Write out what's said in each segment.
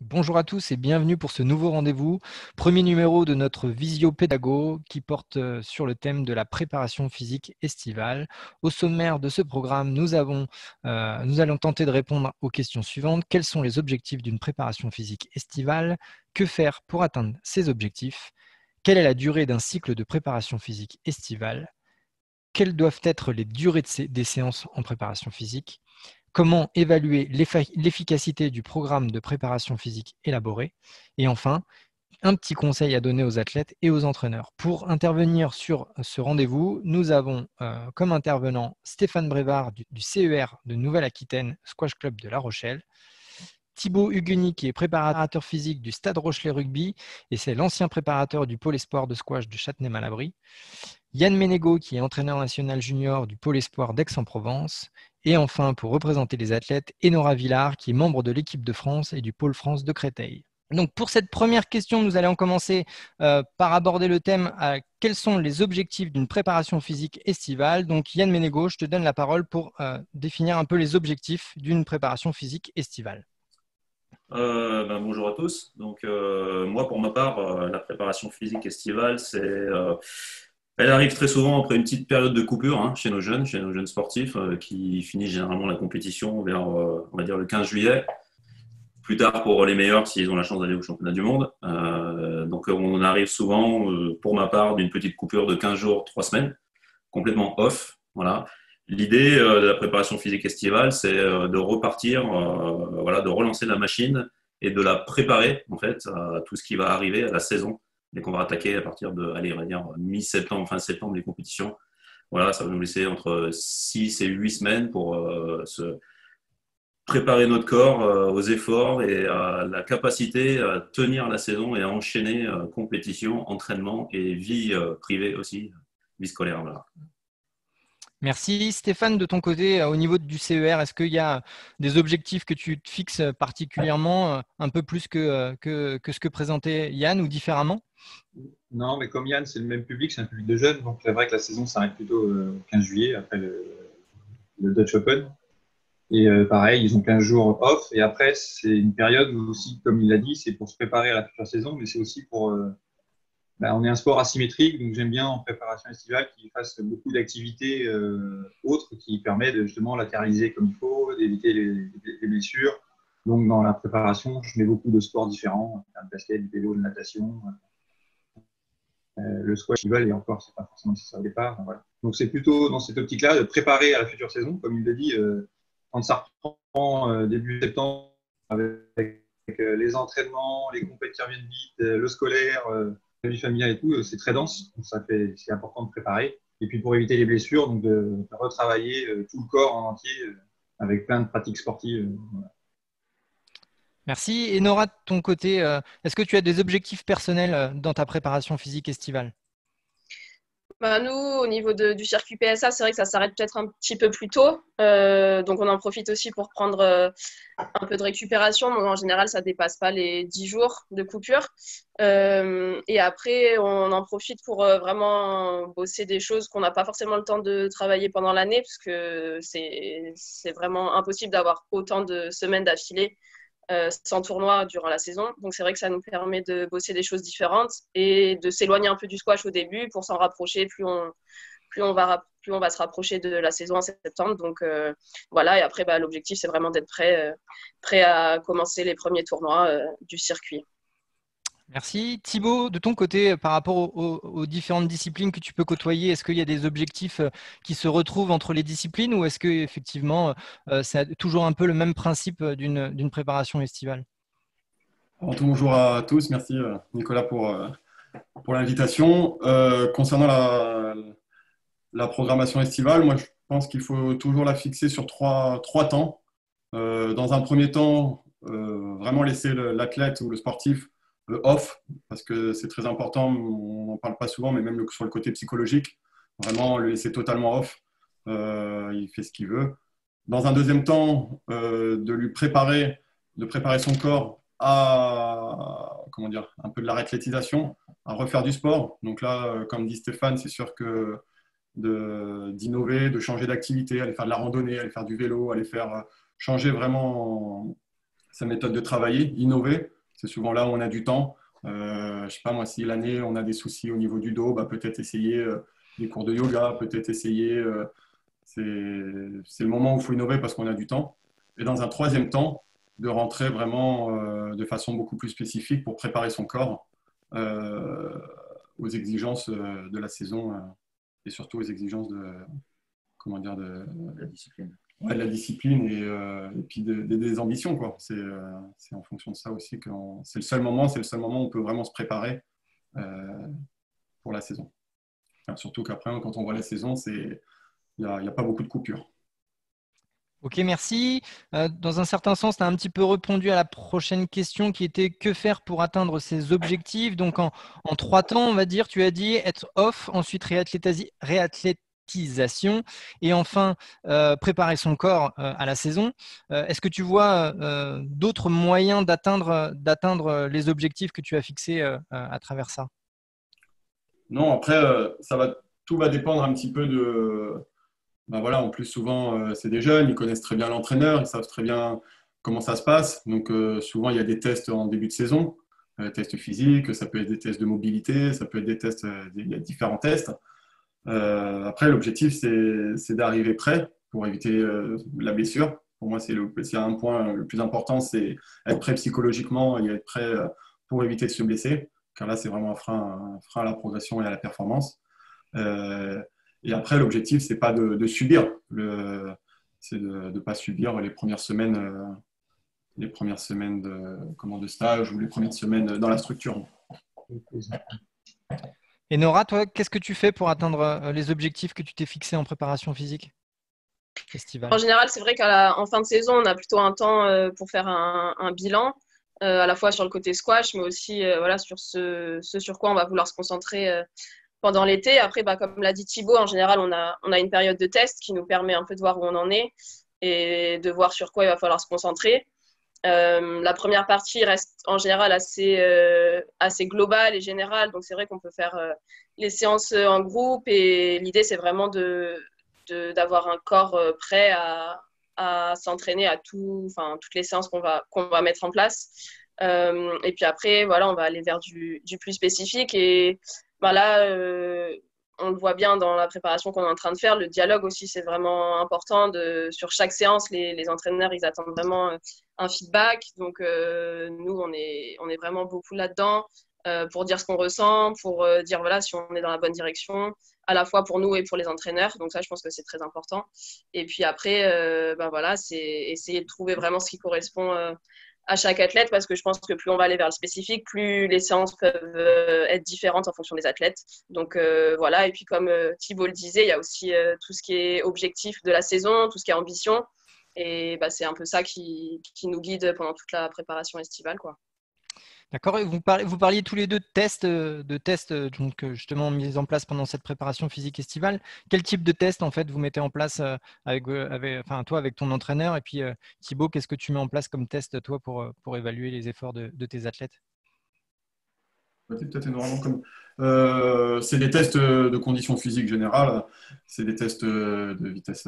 Bonjour à tous et bienvenue pour ce nouveau rendez-vous, premier numéro de notre Visio Pédago qui porte sur le thème de la préparation physique estivale. Au sommaire de ce programme, nous allons tenter de répondre aux questions suivantes. Quels sont les objectifs d'une préparation physique estivale? Que faire pour atteindre ces objectifs? Quelle est la durée d'un cycle de préparation physique estivale? Quelles doivent être les durées des séances en préparation physique? Comment évaluer l'efficacité du programme de préparation physique élaboré? Et enfin, un petit conseil à donner aux athlètes et aux entraîneurs. Pour intervenir sur ce rendez-vous, nous avons comme intervenant Stéphane Brévard du CER de Nouvelle-Aquitaine Squash Club de La Rochelle, Thibaut Hugueny qui est préparateur physique du Stade Rochelet Rugby et c'est l'ancien préparateur du pôle espoir de squash de Châtenay-Malabry, Yann Ménégo qui est entraîneur national junior du pôle espoir d'Aix-en-Provence et enfin pour représenter les athlètes, Enora Villard qui est membre de l'équipe de France et du pôle France de Créteil. Donc pour cette première question, nous allons commencer par aborder le thème quels sont les objectifs d'une préparation physique estivale. Donc Yann Ménégo, je te donne la parole pour définir un peu les objectifs d'une préparation physique estivale. Bonjour à tous. Donc, moi, pour ma part, la préparation physique estivale, elle arrive très souvent après une petite période de coupure chez nos jeunes sportifs qui finissent généralement la compétition vers, on va dire, le 15 juillet. Plus tard pour les meilleurs s'ils ont la chance d'aller au championnat du monde. Donc, on arrive souvent, pour ma part, d'une petite coupure de 15 jours, 3 semaines, complètement off. Voilà. L'idée de la préparation physique estivale, c'est de repartir, voilà, de relancer la machine et de la préparer en fait à tout ce qui va arriver à la saison et qu'on va attaquer à partir de, allez, on va dire mi-septembre, fin septembre, les compétitions. Voilà, ça va nous laisser entre 6 et 8 semaines pour se préparer notre corps aux efforts et à la capacité à tenir la saison et à enchaîner compétition, entraînement et vie privée aussi, vie scolaire. Voilà. Merci. Stéphane, de ton côté, au niveau du CER, est-ce qu'il y a des objectifs que tu te fixes particulièrement, un peu plus que ce que présentait Yann ou différemment? Non, mais comme Yann, c'est le même public, c'est un public de jeunes, donc c'est vrai que la saison s'arrête plutôt au 15 juillet, après le Dutch Open. Et pareil, ils ont 15 jours off, et après, c'est une période où aussi, comme il l'a dit, c'est pour se préparer à la future saison, mais c'est aussi pour… on est un sport asymétrique, donc j'aime bien en préparation estivale qu'ils fassent beaucoup d'activités autres qui permettent de justement latéraliser comme il faut, d'éviter les blessures. Donc dans la préparation, je mets beaucoup de sports différents, le basket, du vélo, de natation, le squash, ils veulent, et encore, c'est pas forcément nécessaire au départ. Voilà. Donc, c'est plutôt dans cette optique-là de préparer à la future saison, comme il l'a dit, quand ça reprend début septembre, avec les entraînements, les compétitions qui reviennent vite, le scolaire, la vie familiale et tout, c'est très dense. Donc, c'est important de préparer. Et puis, pour éviter les blessures, donc de retravailler tout le corps en entier avec plein de pratiques sportives. Voilà. Merci. Et Nora, de ton côté, est-ce que tu as des objectifs personnels dans ta préparation physique estivale? Nous, au niveau du circuit PSA, c'est vrai que ça s'arrête peut-être un petit peu plus tôt. Donc, on en profite aussi pour prendre un peu de récupération. Donc, en général, ça ne dépasse pas les 10 jours de coupure. Et après, on en profite pour vraiment bosser des choses qu'on n'a pas forcément le temps de travailler pendant l'année, parce que c'est vraiment impossible d'avoir autant de semaines d'affilée sans tournoi durant la saison. Donc, c'est vrai que ça nous permet de bosser des choses différentes et de s'éloigner un peu du squash au début pour s'en rapprocher. Plus on va se rapprocher de la saison en septembre. Donc, voilà. Et après, l'objectif, c'est vraiment d'être prêt à commencer les premiers tournois du circuit. Merci. Thibaut, de ton côté, par rapport aux différentes disciplines que tu peux côtoyer, est-ce qu'il y a des objectifs qui se retrouvent entre les disciplines ou est-ce que effectivement c'est toujours un peu le même principe d'une préparation estivale? Bonjour à tous, merci Nicolas pour l'invitation. Concernant la programmation estivale, moi je pense qu'il faut toujours la fixer sur trois temps. Dans un premier temps, vraiment laisser l'athlète ou le sportif off, parce que c'est très important, on n'en parle pas souvent, mais même sur le côté psychologique, vraiment le laisser totalement off, il fait ce qu'il veut. Dans un deuxième temps, de préparer son corps à, comment dire, un peu de la réathlétisation, à refaire du sport. Donc là, comme dit Stéphane, c'est sûr que d'innover, de changer d'activité, aller faire de la randonnée, aller faire du vélo, aller faire changer vraiment sa méthode de travailler, innover. C'est souvent là où on a du temps. Je sais pas moi, si l'année on a des soucis au niveau du dos, peut-être essayer des cours de yoga, peut-être essayer. C'est le moment où il faut innover parce qu'on a du temps. Et dans un troisième temps, de rentrer vraiment de façon beaucoup plus spécifique pour préparer son corps aux exigences de la saison et surtout aux exigences de La discipline. Ouais, de la discipline et puis des ambitions, quoi. C'est en fonction de ça aussi que c'est le seul moment où on peut vraiment se préparer pour la saison. Enfin, surtout qu'après, quand on voit la saison, il n'y a pas beaucoup de coupures. Ok, merci. Dans un certain sens, tu as un petit peu répondu à la prochaine question qui était que faire pour atteindre ces objectifs. Donc, en 3 temps, on va dire, tu as dit être off, ensuite réathlétisation et enfin préparer son corps à la saison. Est-ce que tu vois d'autres moyens d'atteindre les objectifs que tu as fixés à travers ça? Non, après, tout va dépendre un petit peu de… voilà, en plus, souvent, c'est des jeunes, ils connaissent très bien l'entraîneur, ils savent très bien comment ça se passe. Donc, souvent, il y a des tests en début de saison, tests physiques, ça peut être des tests de mobilité, ça peut être des tests, il y a différents tests. Après, l'objectif, c'est d'arriver prêt pour éviter la blessure. Pour moi, s'il y a un point le plus important, c'est être prêt psychologiquement et être prêt pour éviter de se blesser, car là, c'est vraiment un frein à la progression et à la performance. Et après, l'objectif, c'est pas de subir, c'est de ne pas subir les premières semaines de stage ou les premières semaines dans la structure. Et Nora, toi, qu'est-ce que tu fais pour atteindre les objectifs que tu t'es fixés en préparation physique estivale? En général, c'est vrai qu'en fin de saison, on a plutôt un temps pour faire un bilan, à la fois sur le côté squash, mais aussi voilà, sur ce sur quoi on va vouloir se concentrer pendant l'été. Après, comme l'a dit Thibaut, en général, on a une période de test qui nous permet un peu de voir où on en est et de voir sur quoi il va falloir se concentrer. La première partie reste en général assez globale et générale, donc c'est vrai qu'on peut faire les séances en groupe et l'idée c'est vraiment d'avoir un corps prêt à s'entraîner à toutes les séances qu'on va mettre en place. Et puis après, voilà, on va aller vers du plus spécifique et là, on le voit bien dans la préparation qu'on est en train de faire. Le dialogue aussi, c'est vraiment important. Sur chaque séance, les entraîneurs, ils attendent vraiment un feedback. Donc, nous, on est vraiment beaucoup là-dedans pour dire ce qu'on ressent, pour dire voilà, si on est dans la bonne direction, à la fois pour nous et pour les entraîneurs. Donc ça, je pense que c'est très important. Et puis après, voilà, c'est essayer de trouver vraiment ce qui correspond à chaque athlète, parce que je pense que plus on va aller vers le spécifique, plus les séances peuvent être différentes en fonction des athlètes. Donc voilà, et puis comme Thibaut le disait, il y a aussi tout ce qui est objectif de la saison, tout ce qui est ambition, et c'est un peu ça qui nous guide pendant toute la préparation estivale, quoi. D'accord. Et vous parliez tous les deux de tests donc justement mis en place pendant cette préparation physique estivale. Quel type de test en fait vous mettez en place toi avec ton entraîneur, et puis Thibaut, qu'est-ce que tu mets en place comme test toi pour évaluer les efforts de tes athlètes? Peut-être énormément c'est des tests de conditions physiques générales, c'est des tests de vitesse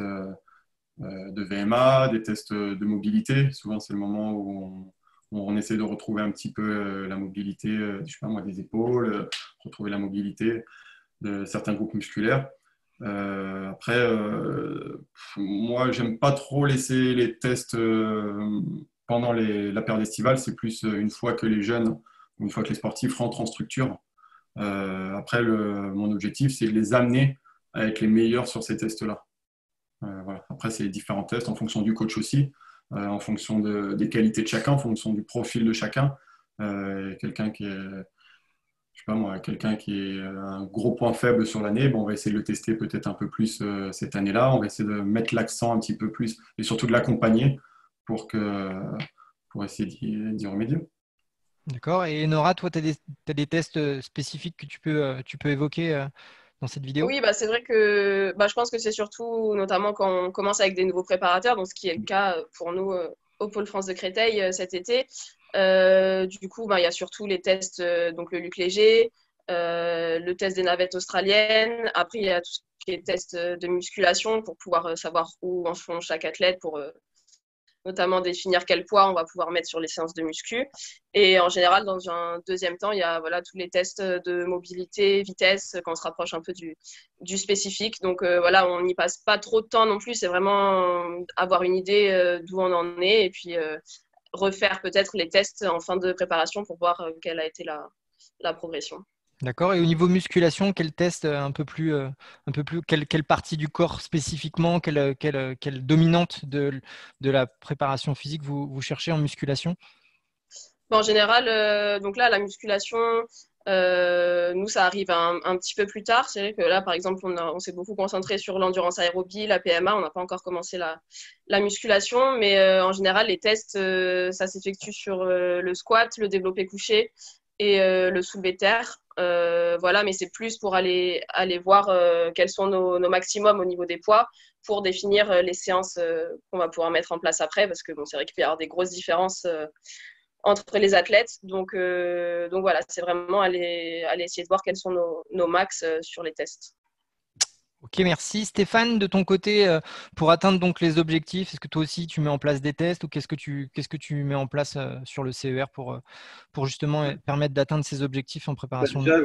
de VMA, des tests de mobilité. Souvent, c'est le moment où on essaie de retrouver un petit peu la mobilité, je sais pas moi, des épaules, retrouver la mobilité de certains groupes musculaires. Après, moi, j'aime pas trop laisser les tests pendant la période estivale. C'est plus une fois que les sportifs rentrent en structure. Après, mon objectif, c'est de les amener à être les meilleurs sur ces tests-là. Voilà. Après, c'est les différents tests en fonction du coach aussi, en fonction des qualités de chacun, en fonction du profil de chacun. Quelqu'un qui est, je sais pas moi, quelqu'un qui est un gros point faible sur l'année, on va essayer de le tester peut-être un peu plus cette année-là. On va essayer de mettre l'accent un petit peu plus et surtout de l'accompagner pour essayer d'y remédier. D'accord. Et Nora, toi, tu as des tests spécifiques que tu peux évoquer dans cette vidéo? Oui, c'est vrai que je pense que c'est surtout, notamment quand on commence avec des nouveaux préparateurs, donc ce qui est le cas pour nous au Pôle France de Créteil cet été. Du coup, il y a surtout les tests, donc le luc léger, le test des navettes australiennes. Après, il y a tout ce qui est test de musculation pour pouvoir savoir où en font chaque athlète, pour notamment définir quel poids on va pouvoir mettre sur les séances de muscu. Et en général, dans un deuxième temps, il y a tous les tests de mobilité, vitesse, quand on se rapproche un peu du spécifique. Donc on n'y passe pas trop de temps non plus. C'est vraiment avoir une idée d'où on en est et puis refaire peut-être les tests en fin de préparation pour voir quelle a été la progression. D'accord. Et au niveau musculation, quel test quelle partie du corps spécifiquement, quelle dominante de la préparation physique vous cherchez en musculation? En général, donc là, la musculation, nous, ça arrive un petit peu plus tard. C'est vrai que là, par exemple, on s'est beaucoup concentré sur l'endurance aérobie, la PMA. On n'a pas encore commencé la musculation, mais en général, les tests, ça s'effectue sur le squat, le développé couché et le soulevé de terre. Mais c'est plus pour aller voir quels sont nos maximums au niveau des poids pour définir les séances qu'on va pouvoir mettre en place après, parce que c'est vrai qu'il peut y avoir des grosses différences entre les athlètes. Donc voilà, c'est vraiment aller essayer de voir quels sont nos max sur les tests. Ok, merci. Stéphane, de ton côté, pour atteindre donc les objectifs, est-ce que toi aussi tu mets en place des tests ou qu'est-ce que tu mets en place sur le CER pour justement permettre d'atteindre ces objectifs en préparation? Déjà,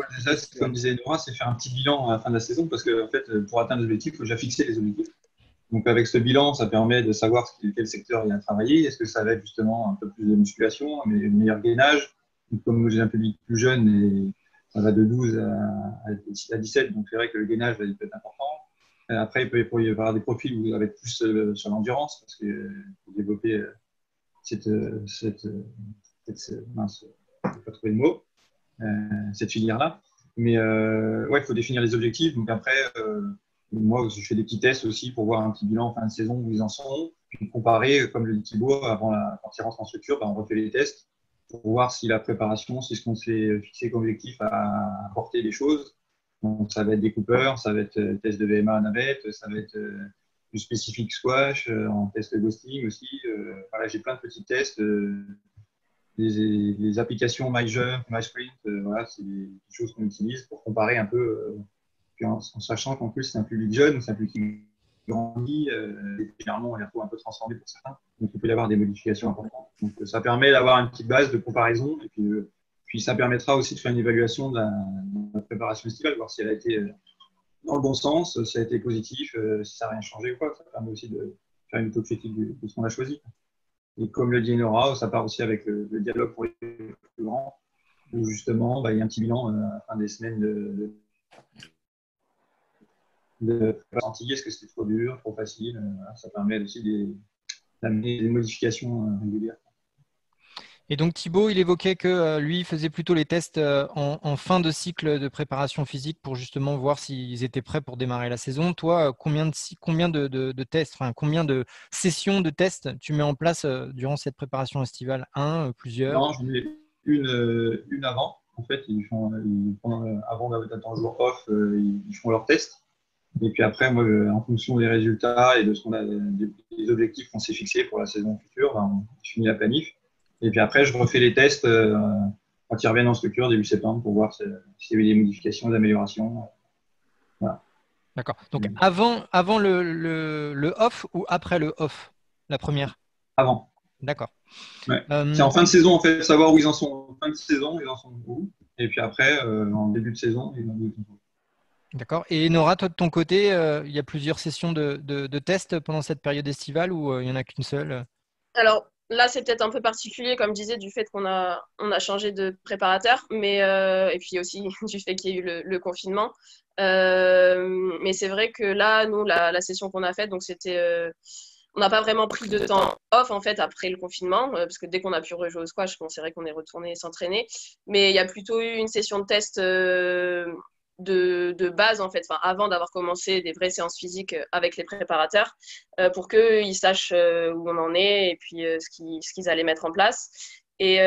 comme disait Nora, c'est faire un petit bilan à la fin de la saison parce que en fait, pour atteindre les objectifs, il faut déjà fixer les objectifs. Donc avec ce bilan, ça permet de savoir quel secteur il y a à travailler. Est-ce que ça va être justement un peu plus de musculation, mais un meilleur gainage? Donc, comme j'ai un public plus jeune, et ça va de 12 à 17, donc c'est vrai que le gainage va être important. Après, il peut y avoir des profils où ça va être plus sur l'endurance, parce que pour développer mince, je n'ai pas trouvé le mot, cette filière-là. Mais il faut définir les objectifs. Donc après, moi, je fais des petits tests aussi pour voir un petit bilan en fin de saison où ils en sont. Puis comparer, comme le dit Thibaut, quand il rentre en structure, on refait les tests pour voir si la préparation, si ce qu'on s'est fixé comme objectif a apporté des choses. Donc, ça va être des coupeurs, ça va être test de VMA à navette, ça va être du spécifique squash, en test ghosting aussi. J'ai plein de petits tests. Les applications MyJump, MySprint, c'est des choses qu'on utilise pour comparer un peu, en sachant qu'en plus c'est un public jeune, c'est un public qui grandit, généralement on les retrouve un peu transformés pour certains, donc il peut y avoir des modifications importantes. Donc ça permet d'avoir une petite base de comparaison et puis ça permettra aussi de faire une évaluation de la préparation estivale, voir si elle a été dans le bon sens, si elle a été positif, si ça n'a rien changé ou quoi. Ça permet aussi de faire une auto-critique de ce qu'on a choisi. Et comme le dit Nora, ça part aussi avec le dialogue pour les plus grands, où justement, il y a un petit bilan à la fin des semaines de préparation. Est-ce que c'était trop dur, trop facile? Ça permet aussi d'amener des modifications régulières. Et donc Thibaut, il évoquait que lui, il faisait plutôt les tests en fin de cycle de préparation physique pour justement voir s'ils étaient prêts pour démarrer la saison. Toi, combien de tests, enfin, combien de sessions de tests tu mets en place durant cette préparation estivale? Plusieurs? Non, j'en ai une avant. En fait, avant d'être en jour off, ils font leurs tests. Et puis après, moi, en fonction des résultats et de ce qu'on a, des objectifs qu'on s'est fixés pour la saison future, on finit la planif. Et puis après, je refais les tests quand ils reviennent en structure début septembre pour voir s'il y a eu des modifications, des améliorations. Voilà. D'accord. Donc avant le off ou après le off, la première? Avant. D'accord. Ouais. C'est en fin de saison, en fait, savoir où ils en sont. En fin de saison, ils en sont où. Et puis après, en début de saison, ils en sont où. D'accord. Et Nora, toi de ton côté, il y a plusieurs sessions de tests pendant cette période estivale ou il n'y en a qu'une seule? Alors là, c'est peut-être un peu particulier, comme je disais, du fait qu'on a changé de préparateur, mais et puis aussi du fait qu'il y a eu le confinement. Mais c'est vrai que là, nous, la session qu'on a faite, donc c'était, on n'a pas vraiment pris de temps off en fait après le confinement, parce que dès qu'on a pu rejouer au squash, c'est vrai qu'on est retourné s'entraîner. Mais il y a plutôt eu une session de test de base en fait, avant d'avoir commencé des vraies séances physiques avec les préparateurs, pour qu'ils sachent où on en est et puis ce qu'ils allaient mettre en place. Et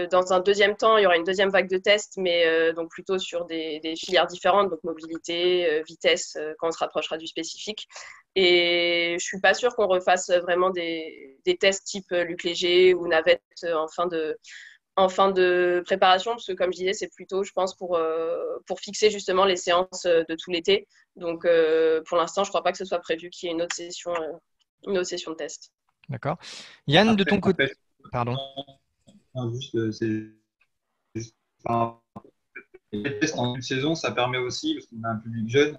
dans un deuxième temps, il y aura une deuxième vague de tests, mais donc plutôt sur des filières différentes, donc mobilité, vitesse, quand on se rapprochera du spécifique. Et je ne suis pas sûre qu'on refasse vraiment des tests type Luc Léger ou navette en fin de préparation, parce que comme je disais, c'est plutôt, je pense, pour fixer justement les séances de tout l'été. Donc pour l'instant, je ne crois pas que ce soit prévu qu'il y ait une autre session de test. D'accord. Yann, de ton côté… Après, Pardon. non, c'est juste, enfin, les tests en une saison, ça permet aussi, parce qu'on a un public jeune,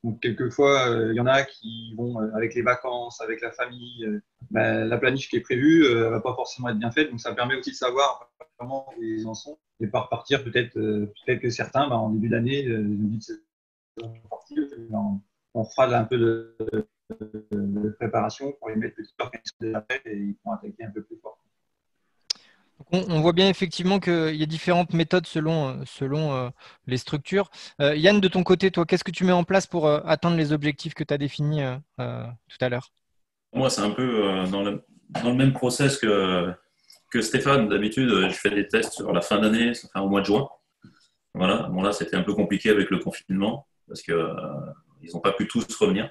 donc quelquefois, il y en a qui vont avec les vacances, avec la famille, la planif qui est prévue ne va pas forcément être bien faite, donc ça permet aussi de savoir comment ils en sont et pas repartir peut-être que certains, en début d'année, début de saison sportive, on fera un peu de préparation pour les mettre petit peu déjà prêts et ils vont attaquer un peu plus fort. On voit bien effectivement qu'il y a différentes méthodes selon les structures. Yann, de ton côté, toi, qu'est-ce que tu mets en place pour atteindre les objectifs que tu as définis tout à l'heure? Moi, c'est un peu dans le même process que Stéphane. D'habitude, je fais des tests sur la fin d'année, enfin au mois de juin. Voilà. Bon, là, c'était un peu compliqué avec le confinement parce qu'ils n'ont pas pu tous revenir.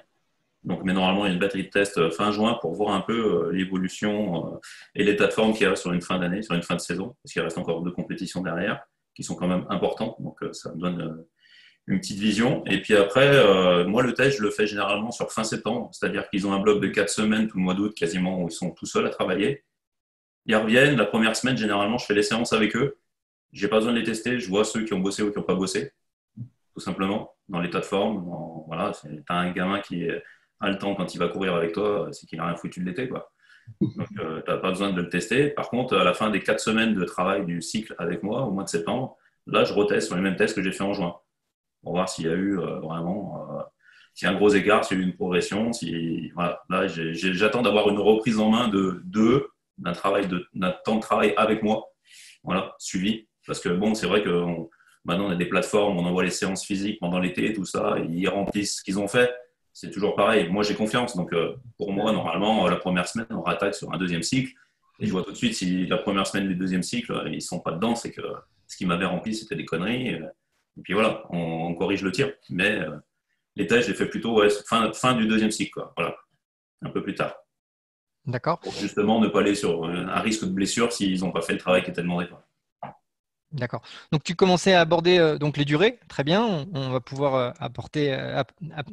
Donc, mais normalement, il y a une batterie de tests fin juin pour voir un peu l'évolution et l'état de forme qu'il y a sur une fin d'année, sur une fin de saison, parce qu'il reste encore 2 compétitions derrière qui sont quand même importantes. Donc, ça me donne une petite vision. Et puis après, moi, le test, je le fais généralement sur fin septembre, c'est-à-dire qu'ils ont un bloc de 4 semaines tout le mois d'août quasiment où ils sont tout seuls à travailler. Ils reviennent, la première semaine, généralement, je fais les séances avec eux. J'ai pas besoin de les tester, je vois ceux qui ont bossé ou qui n'ont pas bossé, tout simplement, dans l'état de forme. Voilà, tu as un gamin qui a le temps quand il va courir avec toi, c'est qu'il n'a rien foutu de l'été, quoi. Donc, tu n'as pas besoin de le tester. Par contre, à la fin des 4 semaines de travail du cycle avec moi, au mois de septembre, là, je reteste sur les mêmes tests que j'ai fait en juin, pour voir s'il y a eu vraiment s'il y a un gros écart, s'il y a eu une progression. Voilà. Là, j'attends d'avoir une reprise en main d'un temps de travail avec moi, voilà, suivi. Parce que bon, c'est vrai que maintenant, on a des plateformes, on envoie les séances physiques pendant l'été, tout ça, et ils remplissent ce qu'ils ont fait. C'est toujours pareil. Moi, j'ai confiance. Donc, pour moi, normalement, la première semaine, on rattaque sur un deuxième cycle. Et je vois tout de suite si la première semaine du deuxième cycle, ils ne sont pas dedans, c'est que ce qu'ils m'avaient rempli, c'était des conneries. Et puis voilà, on corrige le tir. Mais les tests, je les fais plutôt fin du deuxième cycle, quoi. Voilà, un peu plus tard. D'accord. Pour justement ne pas aller sur un risque de blessure s'ils n'ont pas fait le travail qui était demandé, quoi. D'accord. Donc, tu commençais à aborder donc les durées. Très bien. On va pouvoir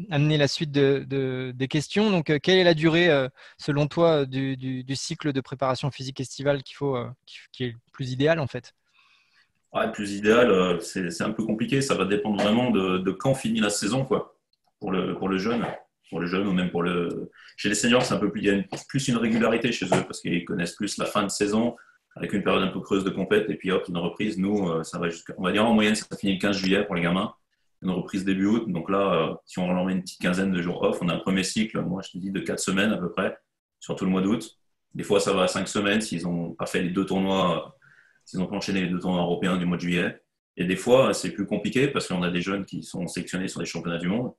amener la suite des questions. Donc, quelle est la durée, selon toi, du cycle de préparation physique estivale qui est le plus idéal, en fait? Ouais, plus idéal, c'est un peu compliqué. Ça va dépendre vraiment de quand finit la saison, quoi. Pour le jeune. Pour le jeune ou même Chez les seniors, c'est un peu plus, il y a plus une régularité chez eux parce qu'ils connaissent plus la fin de saison avec une période un peu creuse de compète et puis hop, une reprise. Nous, ça va on va dire en moyenne, ça finit le 15 juillet pour les gamins. Une reprise début août. Donc là, si on leur met une petite quinzaine de jours off, on a un premier cycle, moi je te dis, de 4 semaines à peu près, sur tout le mois d'août. Des fois, ça va à 5 semaines s'ils n'ont pas fait les 2 tournois, s'ils n'ont pas enchaîné les 2 tournois européens du mois de juillet. Et des fois, c'est plus compliqué parce qu'on a des jeunes qui sont sélectionnés sur les championnats du monde.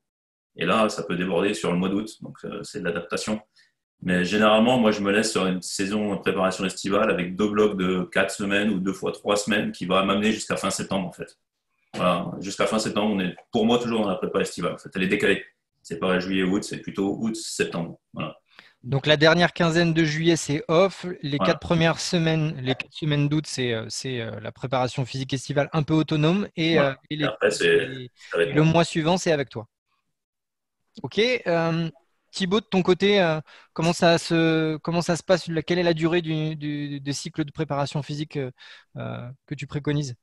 Et là, ça peut déborder sur le mois d'août. Donc, c'est de l'adaptation. Mais généralement, moi, je me laisse sur une saison de préparation estivale avec 2 blocs de 4 semaines ou 2 fois 3 semaines qui va m'amener jusqu'à fin septembre, en fait. Voilà. Jusqu'à fin septembre, on est pour moi toujours dans la prépa estivale. En fait, elle est décalée. C'est pas juillet-août, c'est plutôt août-septembre. Voilà. Donc, la dernière quinzaine de juillet, c'est off. Les Voilà. 4 premières semaines, les 4 semaines d'août, c'est la préparation physique estivale un peu autonome. Et, Voilà. et Et après, le mois suivant, c'est avec toi. Ok. Thibaut, de ton côté, comment ça se passe? Quelle est la durée du cycle de préparation physique que tu préconises?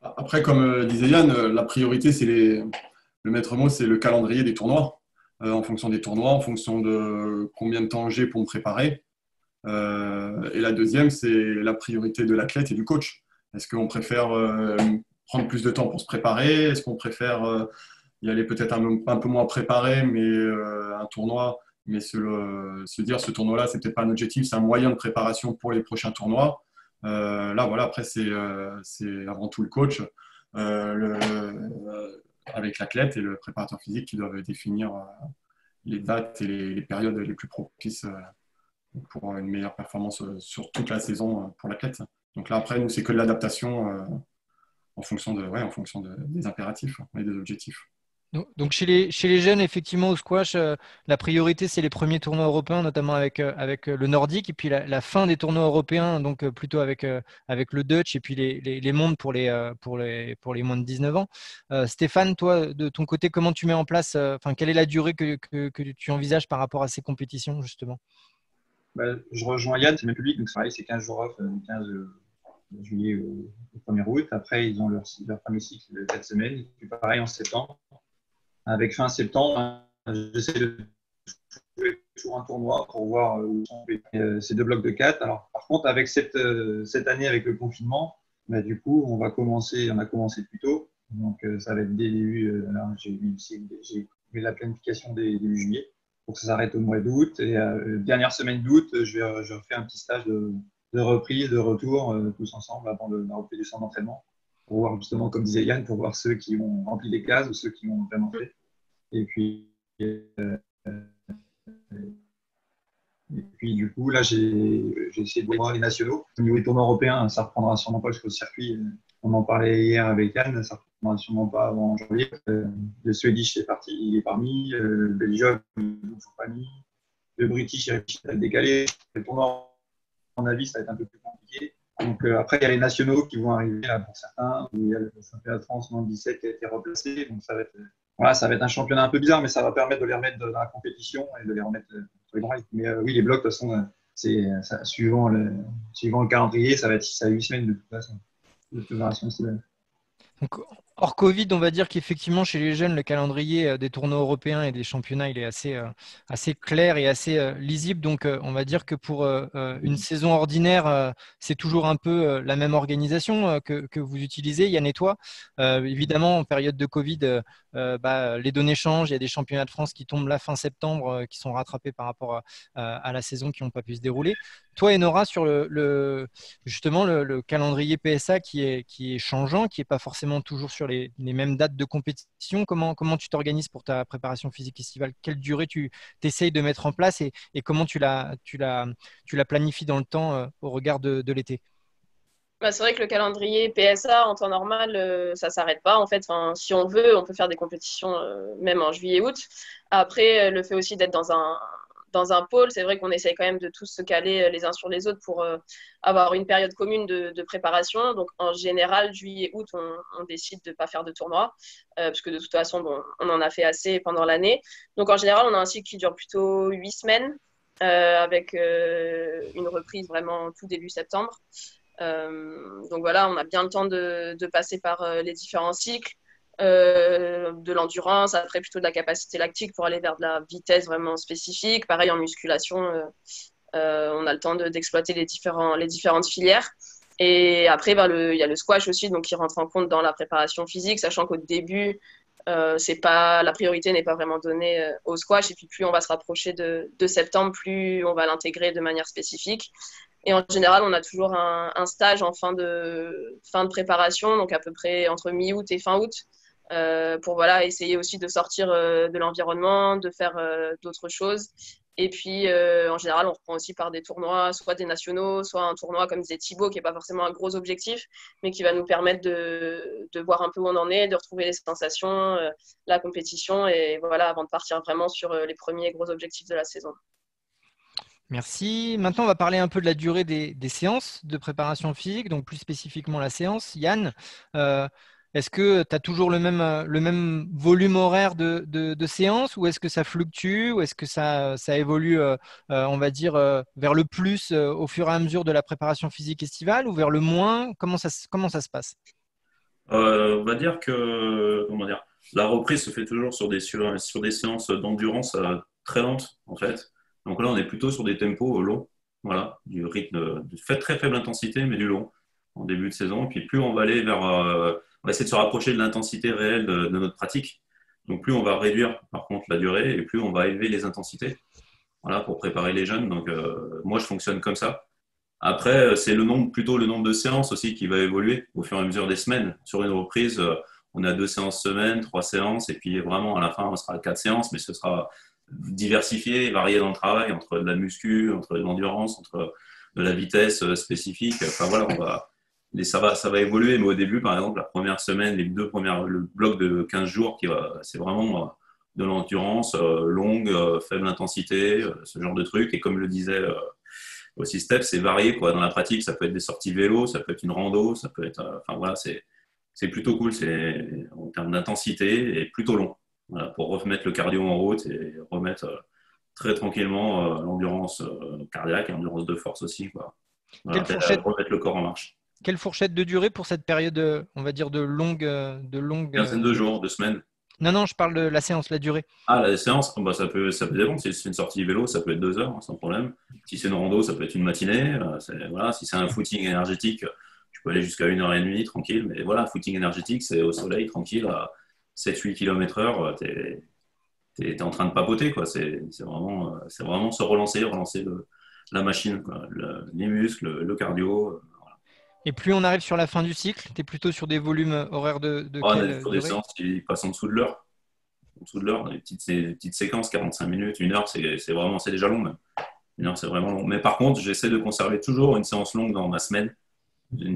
Après, comme disait Yann, la priorité, le maître mot, c'est le calendrier des tournois. En fonction des tournois, en fonction de combien de temps j'ai pour me préparer. Et la deuxième, c'est la priorité de l'athlète et du coach. Est-ce qu'on préfère prendre plus de temps pour se préparer? Est-ce qu'on préfère y aller peut-être un peu moins préparé, mais un tournoi, mais se dire ce tournoi-là, c'est peut-être pas un objectif, c'est un moyen de préparation pour les prochains tournois. Là, voilà, après, c'est avant tout le coach avec l'athlète et le préparateur physique qui doivent définir les dates et les périodes les plus propices pour une meilleure performance sur toute la saison pour l'athlète. Donc là, après, nous, c'est que de l'adaptation en fonction des impératifs et des objectifs. Donc chez les jeunes, effectivement, au squash, la priorité, c'est les premiers tournois européens, notamment avec le nordique, et puis la fin des tournois européens, donc plutôt avec le Dutch, et puis les mondes pour les moins de 19 ans. Stéphane, toi, de ton côté, comment tu mets en place, quelle est la durée que tu envisages par rapport à ces compétitions, justement? Je rejoins Yann, c'est le même public, donc c'est pareil, c'est 15 jours off, 15 juillet au 1er août. Après, ils ont leur fameux cycle de 4 semaines. Et puis pareil en septembre. Avec fin septembre, j'essaie de trouver toujours un tournoi pour voir où sont ces 2 blocs de 4. Alors, par contre, avec cette année, avec le confinement, du coup, on a commencé plus tôt. Donc, ça va être dès début. Là, j'ai mis la planification début juillet pour que ça s'arrête au mois d'août. Et dernière semaine d'août, je refais un petit stage de reprise, de retour, tous ensemble avant la reprise du centre d'entraînement. Pour voir justement, comme disait Yann, pour voir ceux qui ont rempli les cases ou ceux qui ont vraiment fait. Et puis du coup, là, j'ai essayé de voir les nationaux. Au niveau des tournois européens, ça reprendra sûrement pas jusqu'au circuit. On en parlait hier avec Yann, ça reprendra sûrement pas avant janvier. Le Swedish il est parmi. Le Belgium, ils ne sont pas mis. Le British, il est décalé. Le tournoi, à mon avis, ça va être un peu plus compliqué. Donc, après, il y a les nationaux qui vont arriver là, pour certains. Il y a le championnat de France en 17 qui a été replacé. Donc, ça va être un championnat un peu bizarre, mais ça va permettre de les remettre dans la compétition et de les remettre sur les rails. Mais oui, les blocs, de toute façon, suivant le calendrier, ça va être 6 à 8 semaines de toute façon. De préparation estivale. Donc, hors Covid, on va dire qu'effectivement, chez les jeunes, le calendrier des tournois européens et des championnats, il est assez clair et assez lisible. Donc, on va dire que pour une saison ordinaire, c'est toujours un peu la même organisation que vous utilisez, Yann et toi. Évidemment, en période de Covid, les données changent. Il y a des championnats de France qui tombent là fin septembre, qui sont rattrapés par rapport à la saison qui n'ont pas pu se dérouler. Toi, Enora, sur justement le calendrier PSA qui est changeant, qui n'est pas forcément toujours sur les mêmes dates de compétition, comment tu t'organises pour ta préparation physique estivale? Quelle durée tu essayes de mettre en place et comment tu la planifies dans le temps au regard de l'été? C'est vrai que le calendrier PSA en temps normal, ça ne s'arrête pas. En fait, si on veut, on peut faire des compétitions même en juillet-août. Après, le fait aussi d'être dans un pôle, c'est vrai qu'on essaye quand même de tous se caler les uns sur les autres pour avoir une période commune de préparation. Donc, en général, juillet-août, on décide de ne pas faire de tournoi, parce que de toute façon, on en a fait assez pendant l'année. Donc, en général, on a un cycle qui dure plutôt 8 semaines, avec une reprise vraiment tout début septembre. Donc voilà, on a bien le temps de passer par les différents cycles, de l'endurance, après plutôt de la capacité lactique pour aller vers de la vitesse vraiment spécifique. Pareil en musculation, on a le temps d'exploiter les différentes filières. Et après, il y a le squash aussi, donc qui rentre en compte dans la préparation physique, sachant qu'au début, la priorité n'est pas vraiment donnée au squash. Et puis plus on va se rapprocher de septembre, plus on va l'intégrer de manière spécifique. Et en général, on a toujours un stage en fin de préparation, donc à peu près entre mi-août et fin août, pour essayer aussi de sortir de l'environnement, de faire d'autres choses. Et puis, en général, on reprend aussi par des tournois, soit des nationaux, soit un tournoi, comme disait Thibaut, qui n'est pas forcément un gros objectif, mais qui va nous permettre de voir un peu où on en est, de retrouver les sensations, la compétition, et voilà, avant de partir vraiment sur les premiers gros objectifs de la saison. Merci. Maintenant, on va parler un peu de la durée des séances de préparation physique, donc plus spécifiquement la séance. Yann, est-ce que tu as toujours le même volume horaire de séance ou est-ce que ça fluctue ou est-ce que ça évolue, on va dire, vers le plus au fur et à mesure de la préparation physique estivale ou vers le moins? Comment ça se passe? On va dire que la reprise se fait toujours sur des séances d'endurance très lentes, en fait. Donc là, on est plutôt sur des tempos longs, voilà, du rythme de très faible intensité, mais du long, en début de saison. Puis plus on va aller on va essayer de se rapprocher de l'intensité réelle de notre pratique. Donc plus on va réduire, par contre, la durée, et plus on va élever les intensités, voilà, pour préparer les jeunes. Donc moi, je fonctionne comme ça. Après, c'est plutôt le nombre de séances aussi qui va évoluer au fur et à mesure des semaines. Sur une reprise, on a 2 séances semaine, 3 séances, et puis vraiment, à la fin, on sera à 4 séances, mais ce sera diversifié, varié dans le travail, entre de la muscu, entre de l'endurance, entre de la vitesse spécifique. Enfin voilà, ça va évoluer, mais au début, par exemple, la première semaine, le bloc de 15 jours, c'est vraiment de l'endurance longue, faible intensité, ce genre de truc. Et comme le disait aussi Steph, c'est varié quoi. Dans la pratique, ça peut être des sorties vélo, ça peut être une rando, ça peut être. Enfin voilà, c'est plutôt cool. C'est en termes d'intensité et plutôt long. Voilà, pour remettre le cardio en route et remettre très tranquillement l'endurance cardiaque et l'endurance de force aussi, quoi. Voilà, remettre le corps en marche. Quelle fourchette de durée pour cette période, on va dire, de longue quinzaine de jours, 2 semaines. Non, je parle de la séance, la durée. Ah, la séance, bah, ça peut dépendre. Si c'est une sortie vélo, ça peut être 2 heures, hein, sans problème. Si c'est une rando, ça peut être une matinée. Voilà. Si c'est un footing énergétique, tu peux aller jusqu'à 1h30, tranquille. Mais voilà, footing énergétique, c'est au soleil, tranquille, à 7-8 km/h. Tu es en train de papoter, quoi. C'est vraiment se relancer la machine, quoi. Les muscles, le cardio. Et plus on arrive sur la fin du cycle, tu es plutôt sur des volumes horaires de quelle Sur durée? des séances qui passent en dessous de l'heure. Des petites séquences, 45 minutes, 1 heure, c'est déjà long même. 1 heure, c'est vraiment long. Mais par contre, j'essaie de conserver toujours une séance longue dans ma semaine.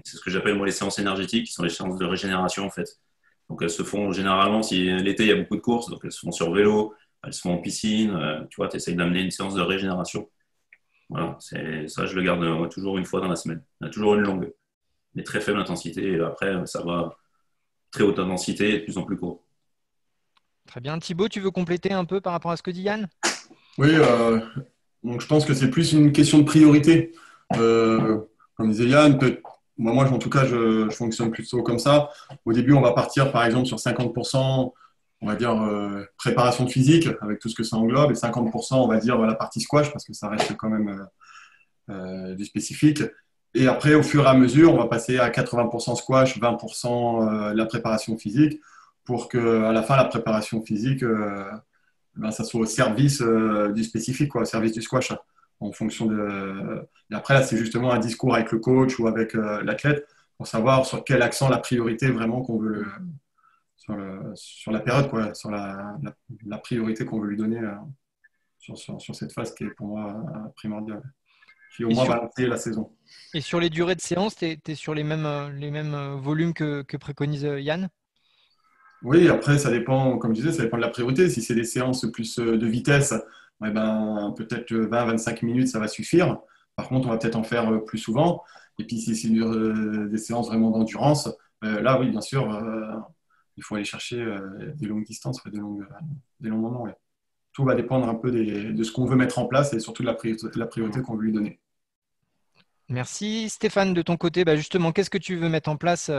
C'est ce que j'appelle moi les séances énergétiques, qui sont les séances de régénération en fait. Donc elles se font généralement, si l'été il y a beaucoup de courses, donc elles se font sur vélo, elles se font en piscine. Tu vois, tu essaies d'amener une séance de régénération. Voilà, ça je le garde toujours une fois dans la semaine. Il y a toujours une longue, mais très faible intensité. Et après, ça va très haute intensité et de plus en plus court. Très bien. Thibaut, tu veux compléter un peu par rapport à ce que dit Yann? Oui, donc je pense que c'est plus une question de priorité. Comme disait Yann, moi, en tout cas, je fonctionne plutôt comme ça. Au début, on va partir par exemple sur 50%, on va dire préparation physique, avec tout ce que ça englobe, et 50%, on va dire la partie squash, parce que ça reste quand même du spécifique. Et après, au fur et à mesure, on va passer à 80% squash, 20% la préparation physique, pour qu'à la fin, la préparation physique, ça soit au service du spécifique, quoi, au service du squash. En fonction de... Et après, là, c'est justement un discours avec le coach ou avec l'athlète pour savoir sur quel accent la priorité vraiment qu'on veut, sur la période, quoi, sur la priorité qu'on veut lui donner sur cette phase qui est pour moi primordiale, qui au moins va lancer la saison. Et sur les durées de séance, tu es sur les mêmes volumes que préconise Yann? Oui, après, ça dépend, comme je disais, ça dépend de la priorité. Si c'est des séances plus de vitesse, peut-être 20-25 minutes, ça va suffire. Par contre, on va peut-être en faire plus souvent. Et puis, si c'est des séances vraiment d'endurance, là, oui, bien sûr, il faut aller chercher des longues distances, des longs moments. Ouais. Tout va dépendre un peu de ce qu'on veut mettre en place et surtout de la priorité qu'on veut lui donner. Merci. Stéphane, de ton côté, justement, qu'est-ce que tu veux mettre en place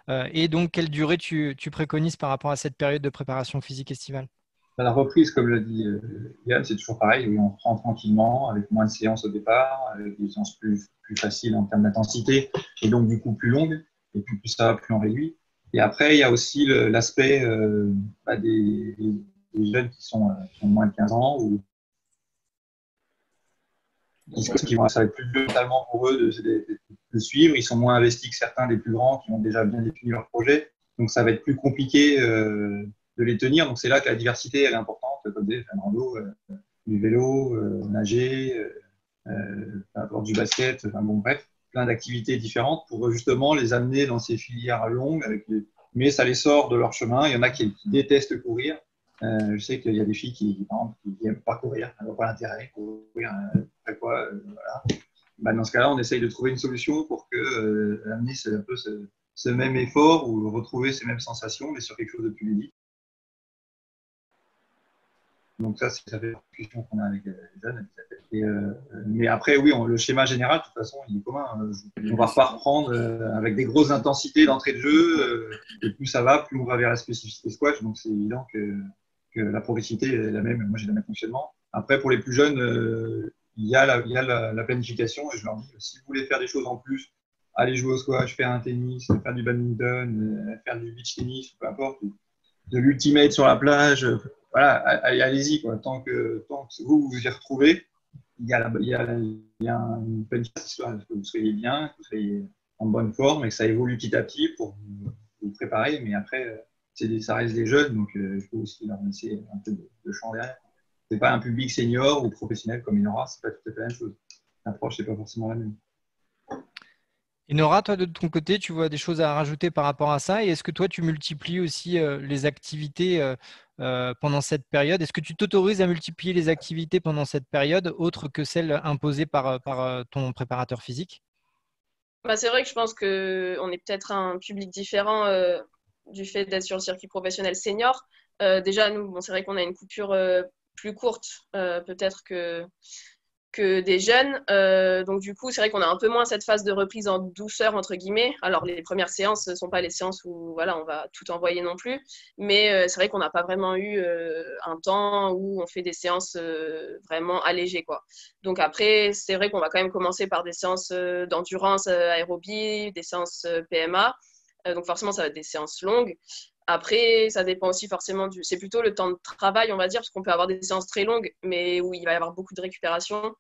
et donc quelle durée tu préconises par rapport à cette période de préparation physique estivale? La reprise, comme l'a dit Yann, c'est toujours pareil. Oui, on reprend tranquillement, avec moins de séances au départ, avec des séances plus faciles en termes d'intensité et donc du coup plus longues. Et puis plus ça va, plus on réduit. Et après, il y a aussi l'aspect des jeunes qui sont moins de 15 ans ou ça va être plus dur mentalement pour eux de suivre. Ils sont moins investis que certains des plus grands qui ont déjà bien défini leur projet. Donc, ça va être plus compliqué de les tenir. Donc, c'est là que la diversité elle est importante, comme des rando, du vélo, nager, du basket, bref, plein d'activités différentes pour justement les amener dans ces filières longues. Mais ça les sort de leur chemin. Il y en a qui détestent courir. Je sais qu'il y a des filles qui n'aiment pas courir, elles n'ont pas l'intérêt. Courir, après quoi, voilà. Dans ce cas-là, on essaye de trouver une solution pour amener un peu ce même effort ou retrouver ces mêmes sensations, mais sur quelque chose de plus ludique. Donc ça fait la discussion qu'on a avec les jeunes. Mais après, oui, le schéma général, de toute façon, il est commun. On va pas reprendre avec des grosses intensités d'entrée de jeu. Et plus ça va, plus on va vers la spécificité squash. Donc c'est évident que la progressivité est la même. Moi, j'ai le même fonctionnement. Après, pour les plus jeunes, il y a la planification. Et je leur dis, si vous voulez faire des choses en plus, allez jouer au squash, faire un tennis, faire du badminton, faire du beach tennis, peu importe, de l'ultimate sur la plage. Voilà, allez-y, quoi. Tant que vous y retrouvez, il y a une planification, que vous soyez bien, que vous soyez en bonne forme et que ça évolue petit à petit pour vous préparer. Mais après, ça reste des jeunes, donc il faut aussi leur laisser un peu de champ derrière. C'est pas un public senior ou professionnel comme il y en aura, c'est pas tout à fait la même chose. L'approche, c'est pas forcément la même. Et Nora, toi, de ton côté, tu vois des choses à rajouter par rapport à ça? Et est-ce que toi, tu multiplies aussi les activités pendant cette période? Est-ce que tu t'autorises à multiplier les activités pendant cette période, autres que celles imposées par ton préparateur physique? C'est vrai que je pense qu'on est peut-être un public différent du fait d'être sur le circuit professionnel senior. Déjà, nous, c'est vrai qu'on a une coupure plus courte peut-être que des jeunes. Donc du coup, c'est vrai qu'on a un peu moins cette phase de reprise en douceur, entre guillemets. Alors les premières séances ne sont pas les séances où voilà, on va tout envoyer non plus, mais c'est vrai qu'on n'a pas vraiment eu un temps où on fait des séances vraiment allégées, quoi. Donc après, c'est vrai qu'on va quand même commencer par des séances d'endurance aérobie, des séances PMA. Donc forcément, ça va être des séances longues. Après, ça dépend aussi forcément c'est plutôt le temps de travail, on va dire, parce qu'on peut avoir des séances très longues, mais où il va y avoir beaucoup de récupération.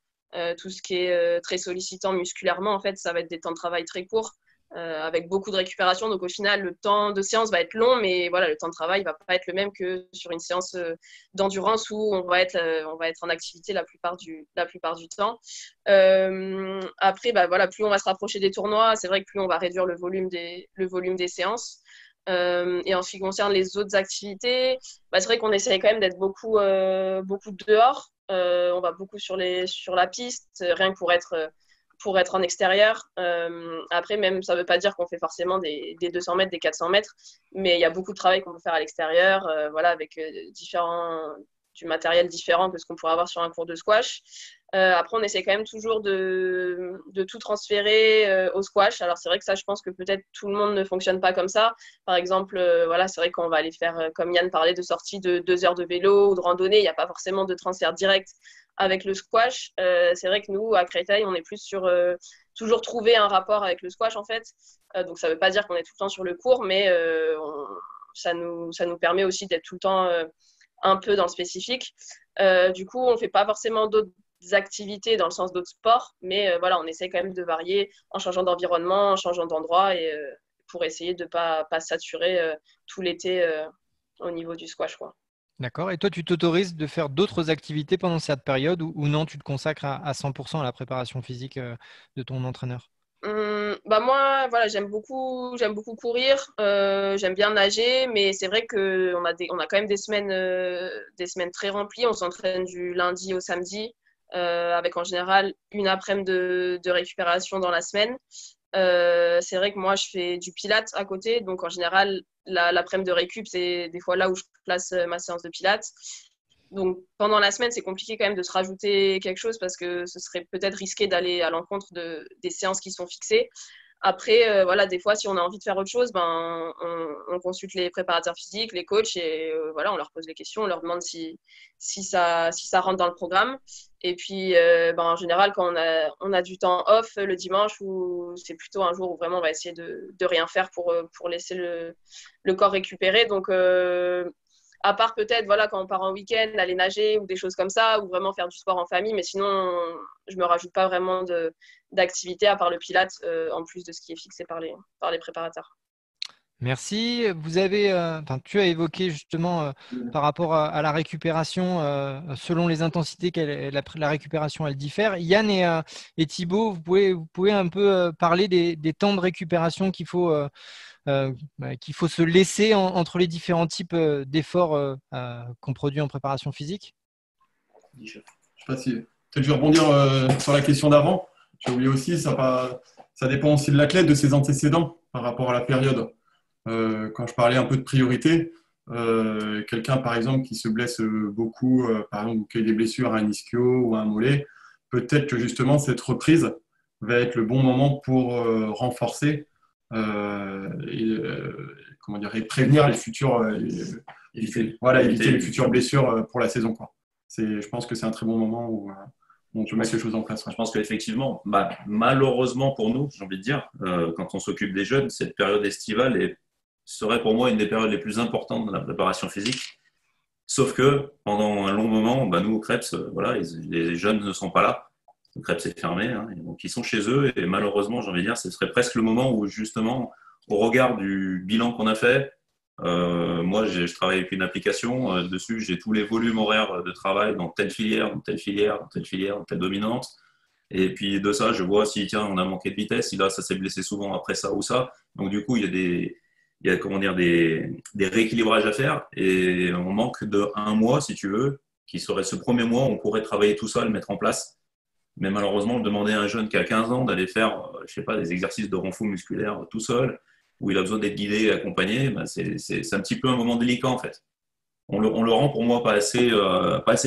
Tout ce qui est très sollicitant musculairement, en fait, ça va être des temps de travail très courts, avec beaucoup de récupération. Donc au final, le temps de séance va être long, mais voilà, le temps de travail va pas être le même que sur une séance d'endurance où on va être en activité la plupart du temps. Après, bah, voilà, plus on va se rapprocher des tournois, c'est vrai que plus on va réduire le volume des séances. Et en ce qui concerne les autres activités, bah, c'est vrai qu'on essaye quand même d'être beaucoup dehors. On va beaucoup sur la piste, rien que pour être en extérieur. Après, même, ça ne veut pas dire qu'on fait forcément des 200 mètres, des 400 mètres, mais il y a beaucoup de travail qu'on peut faire à l'extérieur, voilà, avec du matériel différent que ce qu'on pourrait avoir sur un cours de squash. Après, on essaie quand même toujours de tout transférer au squash. Alors, c'est vrai que ça, je pense que peut-être tout le monde ne fonctionne pas comme ça. Par exemple, voilà, c'est vrai qu'on va aller faire, comme Yann parlait, de sortie de 2 heures de vélo ou de randonnée. Il n'y a pas forcément de transfert direct avec le squash. C'est vrai que nous, à Créteil, on est plus sur toujours trouver un rapport avec le squash, en fait. Donc, ça ne veut pas dire qu'on est tout le temps sur le court, mais ça nous permet aussi d'être tout le temps un peu dans le spécifique. Du coup, on ne fait pas forcément d'autres activités dans le sens d'autres sports, mais voilà, on essaie quand même de varier en changeant d'environnement, en changeant d'endroit, et pour essayer de ne pas saturer tout l'été au niveau du squash, quoi. D'accord. Et toi, tu t'autorises de faire d'autres activités pendant cette période ou non, tu te consacres à 100% à la préparation physique de ton entraîneur? Bah moi, voilà, j'aime beaucoup courir, j'aime bien nager, mais c'est vrai qu'on a quand même des semaines très remplies. On s'entraîne du lundi au samedi, avec en général une après-midi de récupération dans la semaine. C'est vrai que moi, je fais du pilates à côté, donc en général, l'après-midi de récup, c'est des fois là où je place ma séance de pilates. Donc pendant la semaine, c'est compliqué quand même de se rajouter quelque chose parce que ce serait peut-être risqué d'aller à l'encontre des séances qui sont fixées. Après, voilà, des fois, si on a envie de faire autre chose, ben, on consulte les préparateurs physiques, les coachs, et voilà, on leur pose les questions, on leur demande si ça rentre dans le programme. Et puis, ben, en général, quand on a du temps off le dimanche, ou c'est plutôt un jour où vraiment on va essayer de rien faire pour laisser le corps récupérer. Donc, à part peut-être, voilà, quand on part en week-end, aller nager ou des choses comme ça, ou vraiment faire du sport en famille, mais sinon, je me rajoute pas vraiment d'activité à part le pilates, en plus de ce qui est fixé par les préparateurs. Merci. Tu as évoqué justement par rapport à la récupération, selon les intensités, la récupération elle diffère. Yann et Thibaut, vous pouvez un peu parler des temps de récupération qu'il faut se laisser entre les différents types d'efforts qu'on produit en préparation physique? Je ne sais pas si peut-être je vais rebondir sur la question d'avant. J'ai oublié aussi, ça dépend aussi de l'athlète, de ses antécédents par rapport à la période. Quand je parlais un peu de priorité, quelqu'un par exemple qui se blesse beaucoup, par exemple, qui a des blessures à un ischio ou à un mollet, peut-être que justement cette reprise va être le bon moment pour renforcer et prévenir les futures éviter les futures blessures pour la saison, quoi. Je pense que c'est un très bon moment où on peut mettre les choses en place. Ouais. Je pense qu'effectivement, malheureusement pour nous, j'ai envie de dire, quand on s'occupe des jeunes, cette période estivale serait pour moi une des périodes les plus importantes de la préparation physique. Sauf que pendant un long moment, nous, au Krebs, voilà, les jeunes ne sont pas là. Le Krebs est fermé, hein, donc ils sont chez eux. Et malheureusement, j'ai envie de dire, ce serait presque le moment où, justement, au regard du bilan qu'on a fait, moi, je travaille avec une application. Dessus, j'ai tous les volumes horaires de travail dans telle filière, dans telle filière, dans telle filière, dans telle dominante. Et puis de ça, je vois si, tiens, on a manqué de vitesse, si là, ça s'est blessé souvent après ça ou ça. Donc, du coup, il y a des rééquilibrages à faire. Et on manque d'1 mois, si tu veux, qui serait ce premier mois où on pourrait travailler tout ça, le mettre en place. Mais malheureusement, demander à un jeune qui a 15 ans d'aller faire, je sais pas, des exercices de renfort musculaire tout seul, où il a besoin d'être guidé et accompagné, c'est un petit peu un moment délicat en fait. on le rend pour moi pas assez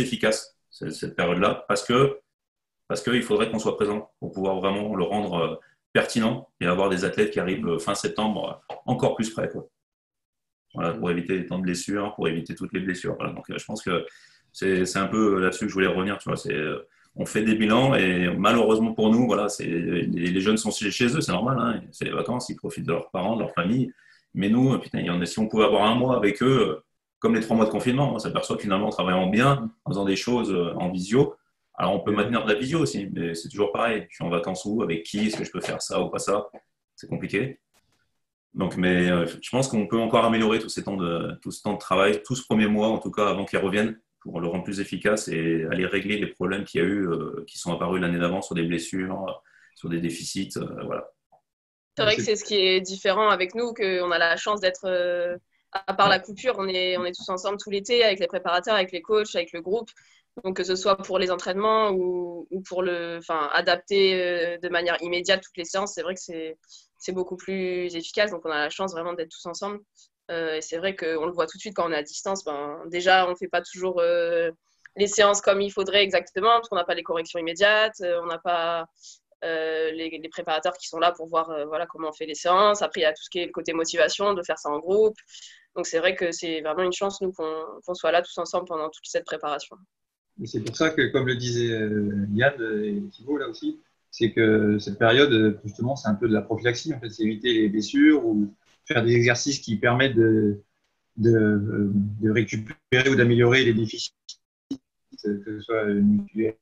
efficace, cette période-là, parce qu'il faudrait qu'on soit présent pour pouvoir vraiment le rendre pertinent et avoir des athlètes qui arrivent fin septembre encore plus près, quoi. Voilà, pour éviter les temps de blessures, pour éviter toutes les blessures. Voilà. Donc, je pense que c'est un peu là-dessus que je voulais revenir. Tu vois, on fait des bilans et malheureusement pour nous, voilà, les jeunes sont chez eux, c'est normal. Hein, c'est les vacances, ils profitent de leurs parents, de leur famille. Mais nous, putain, si on pouvait avoir un mois avec eux, comme les 3 mois de confinement, on s'aperçoit que finalement, en travaillant bien, en faisant des choses en visio, alors on peut maintenir de la visio aussi, mais c'est toujours pareil. Je suis en vacances où, avec qui, est-ce que je peux faire ça ou pas ça? C'est compliqué. Donc, mais je pense qu'on peut encore améliorer tout ce temps de travail, tout ce premier mois, en tout cas, avant qu'ils reviennent, pour le rendre plus efficace et aller régler les problèmes qu'il y a eu, qui sont apparus l'année d'avant sur des blessures, sur des déficits. Voilà. C'est vrai que c'est ce qui est différent avec nous, qu'on a la chance d'être, à part la coupure, on est tous ensemble tout l'été avec les préparateurs, avec les coachs, avec le groupe. Donc, que ce soit pour les entraînements ou pour adapter de manière immédiate toutes les séances, c'est vrai que c'est beaucoup plus efficace. Donc, on a la chance vraiment d'être tous ensemble. Et c'est vrai qu'on le voit tout de suite quand on est à distance. Déjà, on ne fait pas toujours les séances comme il faudrait exactement, parce qu'on n'a pas les corrections immédiates, on n'a pas les préparateurs qui sont là pour voir voilà, comment on fait les séances. Après, il y a tout ce qui est le côté motivation, de faire ça en groupe. Donc, c'est vrai que c'est vraiment une chance, nous, qu'on soit là tous ensemble pendant toute cette préparation. Et c'est pour ça que, comme le disait Yann et Thibaut là aussi, c'est que cette période, justement, c'est un peu de la prophylaxie. En fait, c'est éviter les blessures ou faire des exercices qui permettent de récupérer ou d'améliorer les déficits, que ce soit musculaires,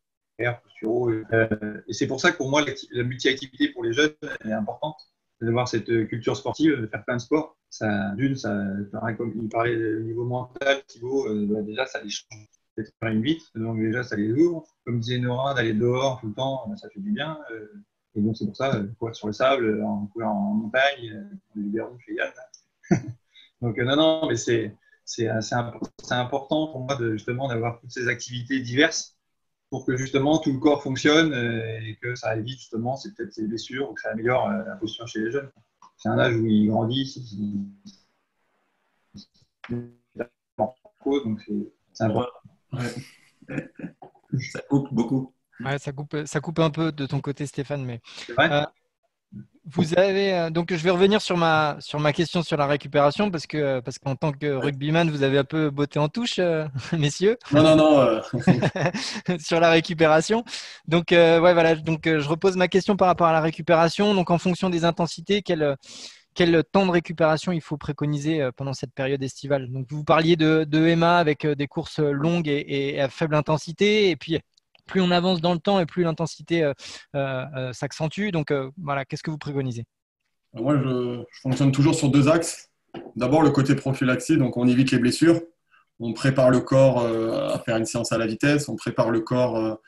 posturaux. Et c'est pour ça que pour moi, la multi-activité pour les jeunes est importante. D'avoir cette culture sportive, de faire plein de sports. Il parlait du niveau mental, Thibaut, déjà, ça les change. Peut-être faire une vite, donc déjà ça les ouvre. Comme disait Nora, d'aller dehors tout le temps, ça fait du bien. Et donc c'est pour ça, courir sur le sable, courir en montagne, le Luberon chez Yann. Donc non, mais c'est important pour moi justement d'avoir toutes ces activités diverses pour que justement tout le corps fonctionne et que ça évite justement peut-être ces blessures ou que ça améliore la posture chez les jeunes. C'est un âge où ils grandissent, donc c'est important. Ouais. Ça coupe beaucoup. Ouais, ça coupe un peu de ton côté, Stéphane. Mais c'est vrai. vous avez donc je vais revenir sur ma question sur la récupération parce qu'en tant que rugbyman, vous avez un peu botté en touche, messieurs. Non. Sur la récupération. Donc ouais, voilà. Donc je repose ma question par rapport à la récupération. Donc en fonction des intensités, quel temps de récupération il faut préconiser pendant cette période estivale? Donc, vous parliez de EMA avec des courses longues et à faible intensité. Et puis, plus on avance dans le temps et plus l'intensité s'accentue. Donc, voilà, qu'est-ce que vous préconisez? Moi, je fonctionne toujours sur 2 axes. D'abord, le côté prophylaxie, donc on évite les blessures. On prépare le corps à faire une séance à la vitesse. On prépare le corps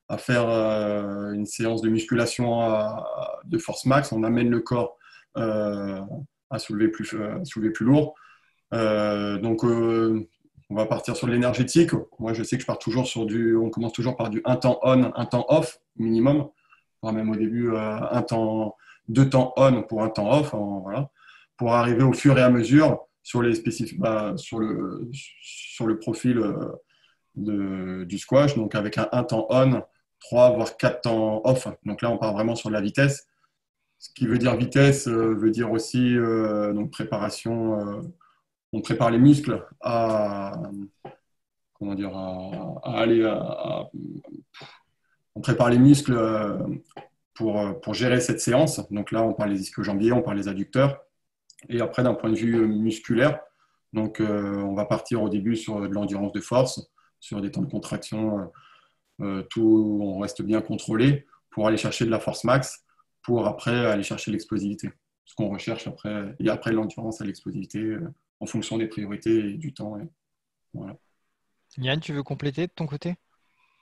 à faire une séance de musculation de force max. On amène le corps à soulever plus lourd. Donc, on va partir sur l'énergétique. Moi, je sais que je pars toujours on commence toujours par du 1 temps on, 1 temps off minimum. Enfin, même au début, 2 temps on pour 1 temps off. Voilà. Pour arriver au fur et à mesure sur les sur le profil du squash. Donc, avec un temps on, 3 voire 4 temps off. Donc là, on part vraiment sur la vitesse. Ce qui veut dire vitesse, veut dire aussi donc préparation. On prépare les muscles on prépare les muscles pour gérer cette séance. Donc là, on parle des ischio-jambiers, on parle des adducteurs. Et après, d'un point de vue musculaire, donc on va partir au début sur de l'endurance de force, sur des temps de contraction, on reste bien contrôlé pour aller chercher de la force max, pour après aller chercher l'explosivité. Ce qu'on recherche après, et après l'endurance à l'explosivité, en fonction des priorités et du temps. Et voilà. Yann, tu veux compléter de ton côté?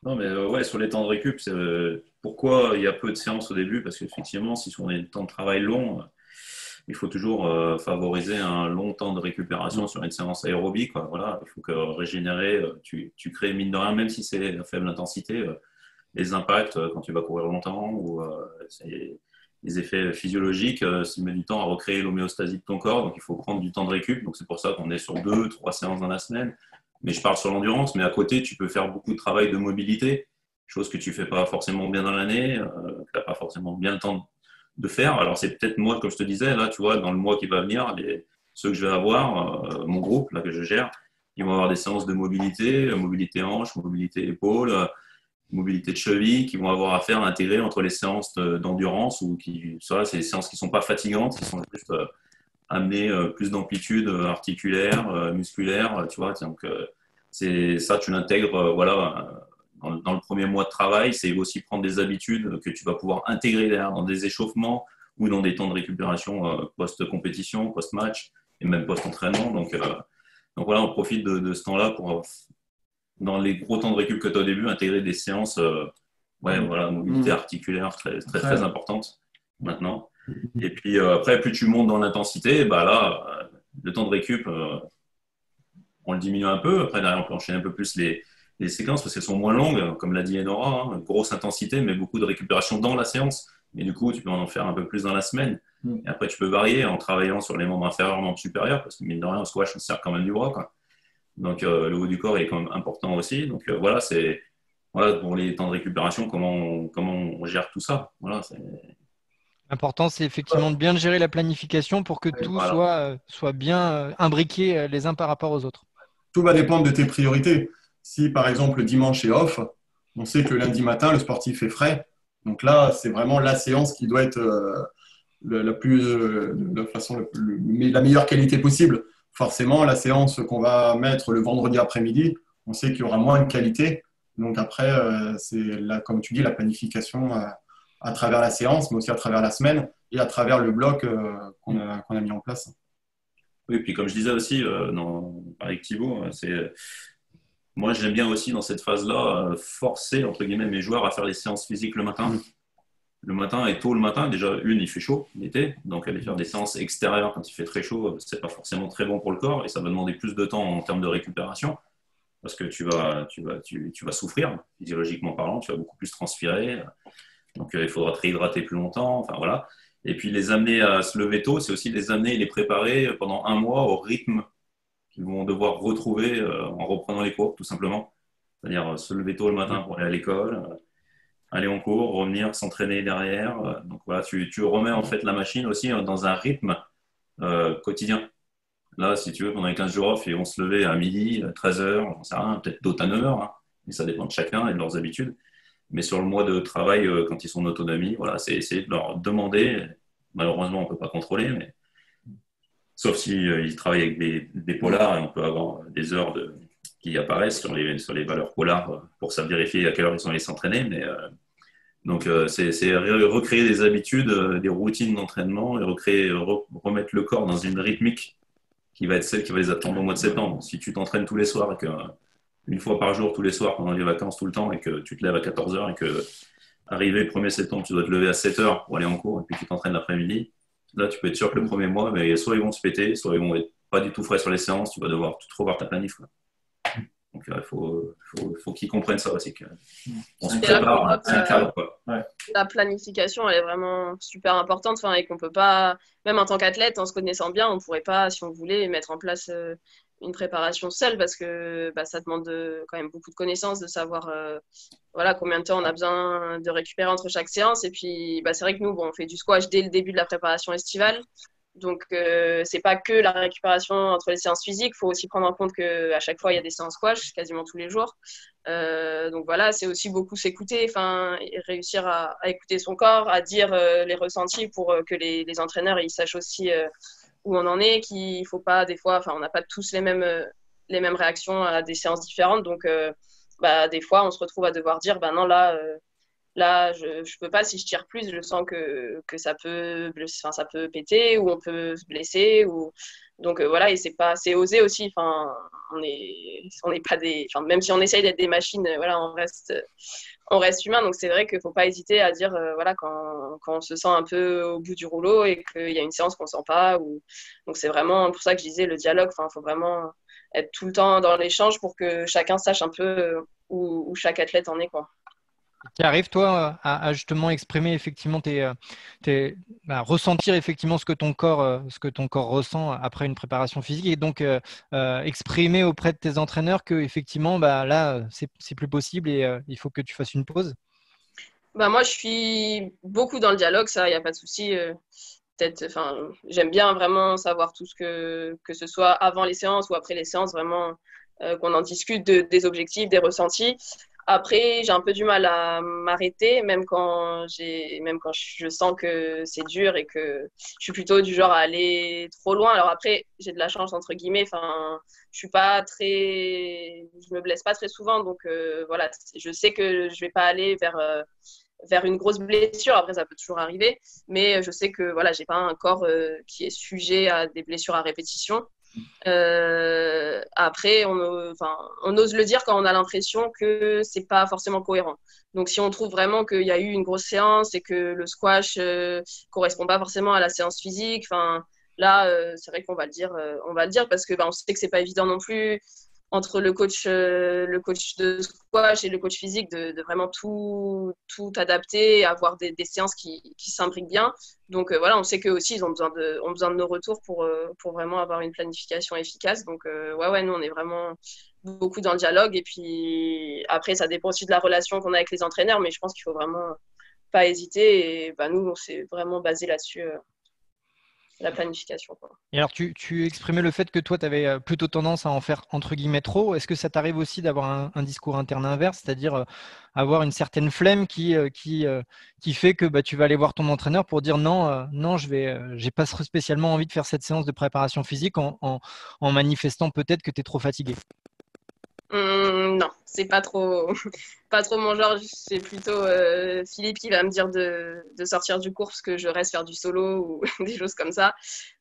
Non, mais ouais, sur les temps de récup, pourquoi il y a peu de séances au début? Parce qu'effectivement, si on a des temps de travail longs, il faut toujours favoriser un long temps de récupération sur une séance aérobie, quoi. Voilà, il faut que régénérer, tu crées mine de rien, même si c'est à faible intensité, les impacts quand tu vas courir longtemps ou les effets physiologiques, ça met du temps à recréer l'homéostasie de ton corps, donc il faut prendre du temps de récup. Donc c'est pour ça qu'on est sur 2-3 séances dans la semaine. Mais je parle sur l'endurance, mais à côté, tu peux faire beaucoup de travail de mobilité, chose que tu fais pas forcément bien dans l'année, que tu n'as pas forcément bien le temps de faire. Alors, c'est peut-être moi, comme je te disais, là, tu vois, dans le mois qui va venir, ceux que je vais avoir, mon groupe, là, que je gère, ils vont avoir des séances de mobilité, mobilité hanche, mobilité épaule, mobilité de cheville, qui vont avoir à faire intégrer entre les séances d'endurance, ou ça, c'est des séances qui sont pas fatigantes, qui sont juste amener plus d'amplitude articulaire, musculaire, tu vois. Donc, c'est ça, tu l'intègres, voilà, dans le premier mois de travail. C'est aussi prendre des habitudes que tu vas pouvoir intégrer derrière dans des échauffements ou dans des temps de récupération post-compétition, post-match et même post-entraînement. Donc voilà, on profite de ce temps-là pour, dans les gros temps de récup que tu as au début, intégrer des séances, voilà, mobilité articulaire très importante maintenant. Et puis après, plus tu montes dans l'intensité, bah là, le temps de récup, on le diminue un peu. Après, derrière, on peut enchaîner un peu plus les séquences parce qu'elles sont moins longues, comme l'a dit Enora, hein, grosse intensité, mais beaucoup de récupération dans la séance. Et du coup, tu peux en faire un peu plus dans la semaine. Et après, tu peux varier en travaillant sur les membres inférieurs, membres supérieurs, parce que mine de rien, au squash, on sert quand même du bras, quoi. Donc, le haut du corps est quand même important aussi. Donc, voilà, c'est pour les temps de récupération, comment on gère tout ça. Voilà, L'important, c'est effectivement de bien gérer la planification pour que tout soit bien imbriqué les uns par rapport aux autres. Tout va dépendre de tes priorités. Si, par exemple, le dimanche est off, on sait que le lundi matin, le sportif est frais. Donc là, c'est vraiment la séance qui doit être la meilleure qualité possible. Forcément, la séance qu'on va mettre le vendredi après-midi, on sait qu'il y aura moins de qualité. Donc après, c'est comme tu dis, la planification à travers la séance, mais aussi à travers la semaine et à travers le bloc qu'on a mis en place. Oui, puis comme je disais aussi avec Thibaut, moi j'aime bien aussi dans cette phase-là forcer entre guillemets mes joueurs à faire les séances physiques le matin. Le matin et tôt le matin, déjà il fait chaud l'été, donc aller faire des séances extérieures quand il fait très chaud, c'est pas forcément très bon pour le corps et ça va demander plus de temps en termes de récupération parce que tu vas souffrir physiologiquement parlant, tu vas beaucoup plus transpirer, donc il faudra te réhydrater plus longtemps, enfin voilà. Et puis les amener à se lever tôt, c'est aussi les amener et les préparer pendant un mois au rythme qu'ils vont devoir retrouver en reprenant les cours, tout simplement. C'est-à-dire se lever tôt le matin pour aller à l'école, aller en cours, revenir, s'entraîner derrière. Donc voilà, tu remets en fait la machine aussi dans un rythme quotidien. Là, si tu veux, pendant les 15 jours off, ils vont se lever à midi, 13h, on sait rien, peut-être d'autres à 9h, hein, mais ça dépend de chacun et de leurs habitudes. Mais sur le mois de travail, quand ils sont en autonomie, voilà, c'est essayer de leur demander. Malheureusement, on ne peut pas contrôler, mais sauf s'ils travaillent avec des polars et on peut avoir des heures qui apparaissent sur les valeurs polars pour ça vérifier à quelle heure ils sont allés s'entraîner. Mais donc, c'est recréer des habitudes, des routines d'entraînement et remettre le corps dans une rythmique qui va être celle qui va les attendre au mois de septembre. Si tu t'entraînes tous les soirs et que une fois par jour, tous les soirs, pendant les vacances, tout le temps, et que tu te lèves à 14h et que, arrivé le 1er septembre, tu dois te lever à 7h pour aller en cours et puis tu t'entraînes l'après-midi, là, tu peux être sûr que le premier mois, mais soit ils vont se péter, soit ils vont être pas du tout frais sur les séances, tu vas devoir tout revoir ta planif, quoi. Donc, il faut qu'ils comprennent ça aussi. On se prépare, c'est un cadre, quoi. La planification, elle est vraiment super importante, et qu'on peut pas, même en tant qu'athlète, en se connaissant bien, on pourrait pas, si on voulait, mettre en place une préparation seule parce que ça demande quand même beaucoup de connaissances, de savoir combien de temps on a besoin de récupérer entre chaque séance. Et puis, c'est vrai que nous, on fait du squash dès le début de la préparation estivale. Donc, c'est pas que la récupération entre les séances physiques. Il faut aussi prendre en compte qu'à chaque fois, il y a des séances squash, quasiment tous les jours. Donc, voilà, c'est aussi beaucoup s'écouter, réussir à écouter son corps, à dire les ressentis pour que les entraîneurs ils sachent aussi où on en est, qu'il faut pas, des fois, on n'a pas tous les mêmes réactions à des séances différentes. Donc, des fois, on se retrouve à devoir dire, non, là, je peux pas, si je tire plus, je sens que ça peut péter ou on peut se blesser. Donc voilà, et c'est osé aussi. On n'est pas même si on essaye d'être des machines, on reste humain. Donc c'est vrai qu'il faut pas hésiter à dire quand on se sent un peu au bout du rouleau et qu'il y a une séance qu'on sent pas. Donc c'est vraiment pour ça que je disais le dialogue. Il faut vraiment être tout le temps dans l'échange pour que chacun sache un peu où chaque athlète en est, quoi. Tu arrives, toi, à justement exprimer effectivement ressentir effectivement ce que ton corps ressent après une préparation physique et donc exprimer auprès de tes entraîneurs que effectivement, là, c'est plus possible et il faut que tu fasses une pause. Moi, je suis beaucoup dans le dialogue, ça, il n'y a pas de souci. J'aime bien vraiment savoir tout que ce soit avant les séances ou après les séances, vraiment qu'on en discute des objectifs, des ressentis. Après, j'ai un peu du mal à m'arrêter, même quand je sens que c'est dur et que je suis plutôt du genre à aller trop loin. Alors après, j'ai de la chance entre guillemets. Enfin, je me blesse pas très souvent, donc voilà. Je sais que je vais pas aller vers une grosse blessure. Après, ça peut toujours arriver, mais je sais que voilà, j'ai pas un corps qui est sujet à des blessures à répétition. Après, on ose le dire quand on a l'impression que c'est pas forcément cohérent. Donc, si on trouve vraiment qu'il y a eu une grosse séance et que le squash correspond pas forcément à la séance physique, enfin là, c'est vrai qu'on va le dire, parce que on sait que c'est pas évident non plus entre le coach de squash et le coach physique de vraiment tout adapter, avoir des séances qui s'imbriquent bien. Donc voilà, on sait qu'eux aussi, ils ont besoin de nos retours pour vraiment avoir une planification efficace. Donc ouais, nous, on est vraiment beaucoup dans le dialogue. Et puis après, ça dépend aussi de la relation qu'on a avec les entraîneurs, mais je pense qu'il faut vraiment pas hésiter. Et nous, on s'est vraiment basé là-dessus. La planification, quoi. Et alors, tu exprimais le fait que toi, tu avais plutôt tendance à en faire entre guillemets trop. Est-ce que ça t'arrive aussi d'avoir un discours interne inverse, c'est-à-dire avoir une certaine flemme qui fait que tu vas aller voir ton entraîneur pour dire non, j'ai pas spécialement envie de faire cette séance de préparation physique en manifestant peut-être que tu es trop fatigué? Non, c'est pas trop, pas trop mon genre. C'est plutôt Philippe qui va me dire de sortir du cours parce que je reste faire du solo ou des choses comme ça.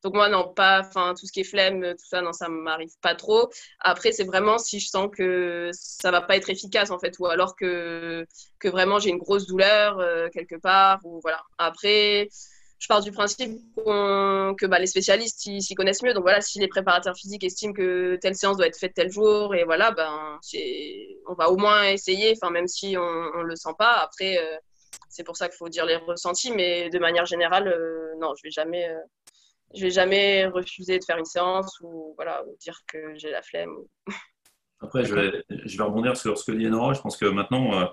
Donc moi, non, pas, tout ce qui est flemme, tout ça, non, ça m'arrive pas trop. Après, c'est vraiment si je sens que ça va pas être efficace en fait, ou alors que vraiment j'ai une grosse douleur quelque part, ou voilà. Après, je pars du principe que les spécialistes s'y connaissent mieux. Donc voilà, si les préparateurs physiques estiment que telle séance doit être faite tel jour, et voilà, on va au moins essayer, même si on le sent pas. Après, c'est pour ça qu'il faut dire les ressentis, mais de manière générale, non, je vais jamais refuser de faire une séance ou voilà, ou dire que j'ai la flemme. Après, je vais rebondir sur ce que dit Nora. Je pense que maintenant,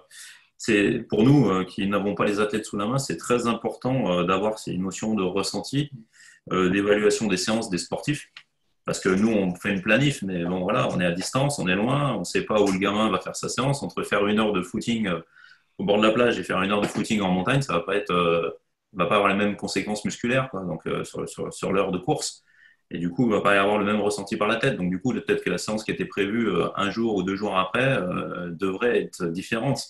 c'est pour nous qui n'avons pas les athlètes sous la main, c'est très important d'avoir ces notions de ressenti, d'évaluation des séances des sportifs. Parce que nous, on fait une planif, mais bon, voilà, on est à distance, on est loin, on ne sait pas où le gamin va faire sa séance. Entre faire une heure de footing au bord de la plage et faire une heure de footing en montagne, ça va pas avoir les mêmes conséquences musculaires, quoi, donc, sur l'heure de course. Et du coup, il ne va pas y avoir le même ressenti par la tête. Donc, du coup, peut-être que la séance qui était prévue un jour ou 2 jours après devrait être différente.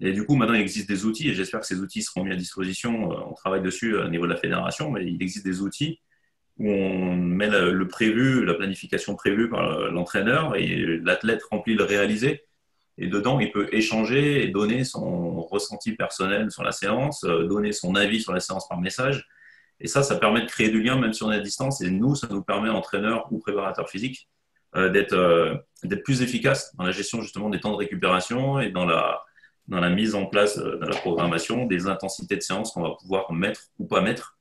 Et du coup, maintenant, il existe des outils, et j'espère que ces outils seront mis à disposition. On travaille dessus au niveau de la fédération, mais il existe des outils où on met le prévu, la planification prévue par l'entraîneur, et l'athlète remplit le réalisé. Et dedans, il peut échanger et donner son ressenti personnel sur la séance, donner son avis sur la séance par message. Et ça permet de créer du lien même si on est à distance. Et nous, ça nous permet, entraîneurs ou préparateurs physiques, d'être plus efficaces dans la gestion justement des temps de récupération et dans la mise en place de la programmation, des intensités de séance qu'on va pouvoir mettre ou pas mettre,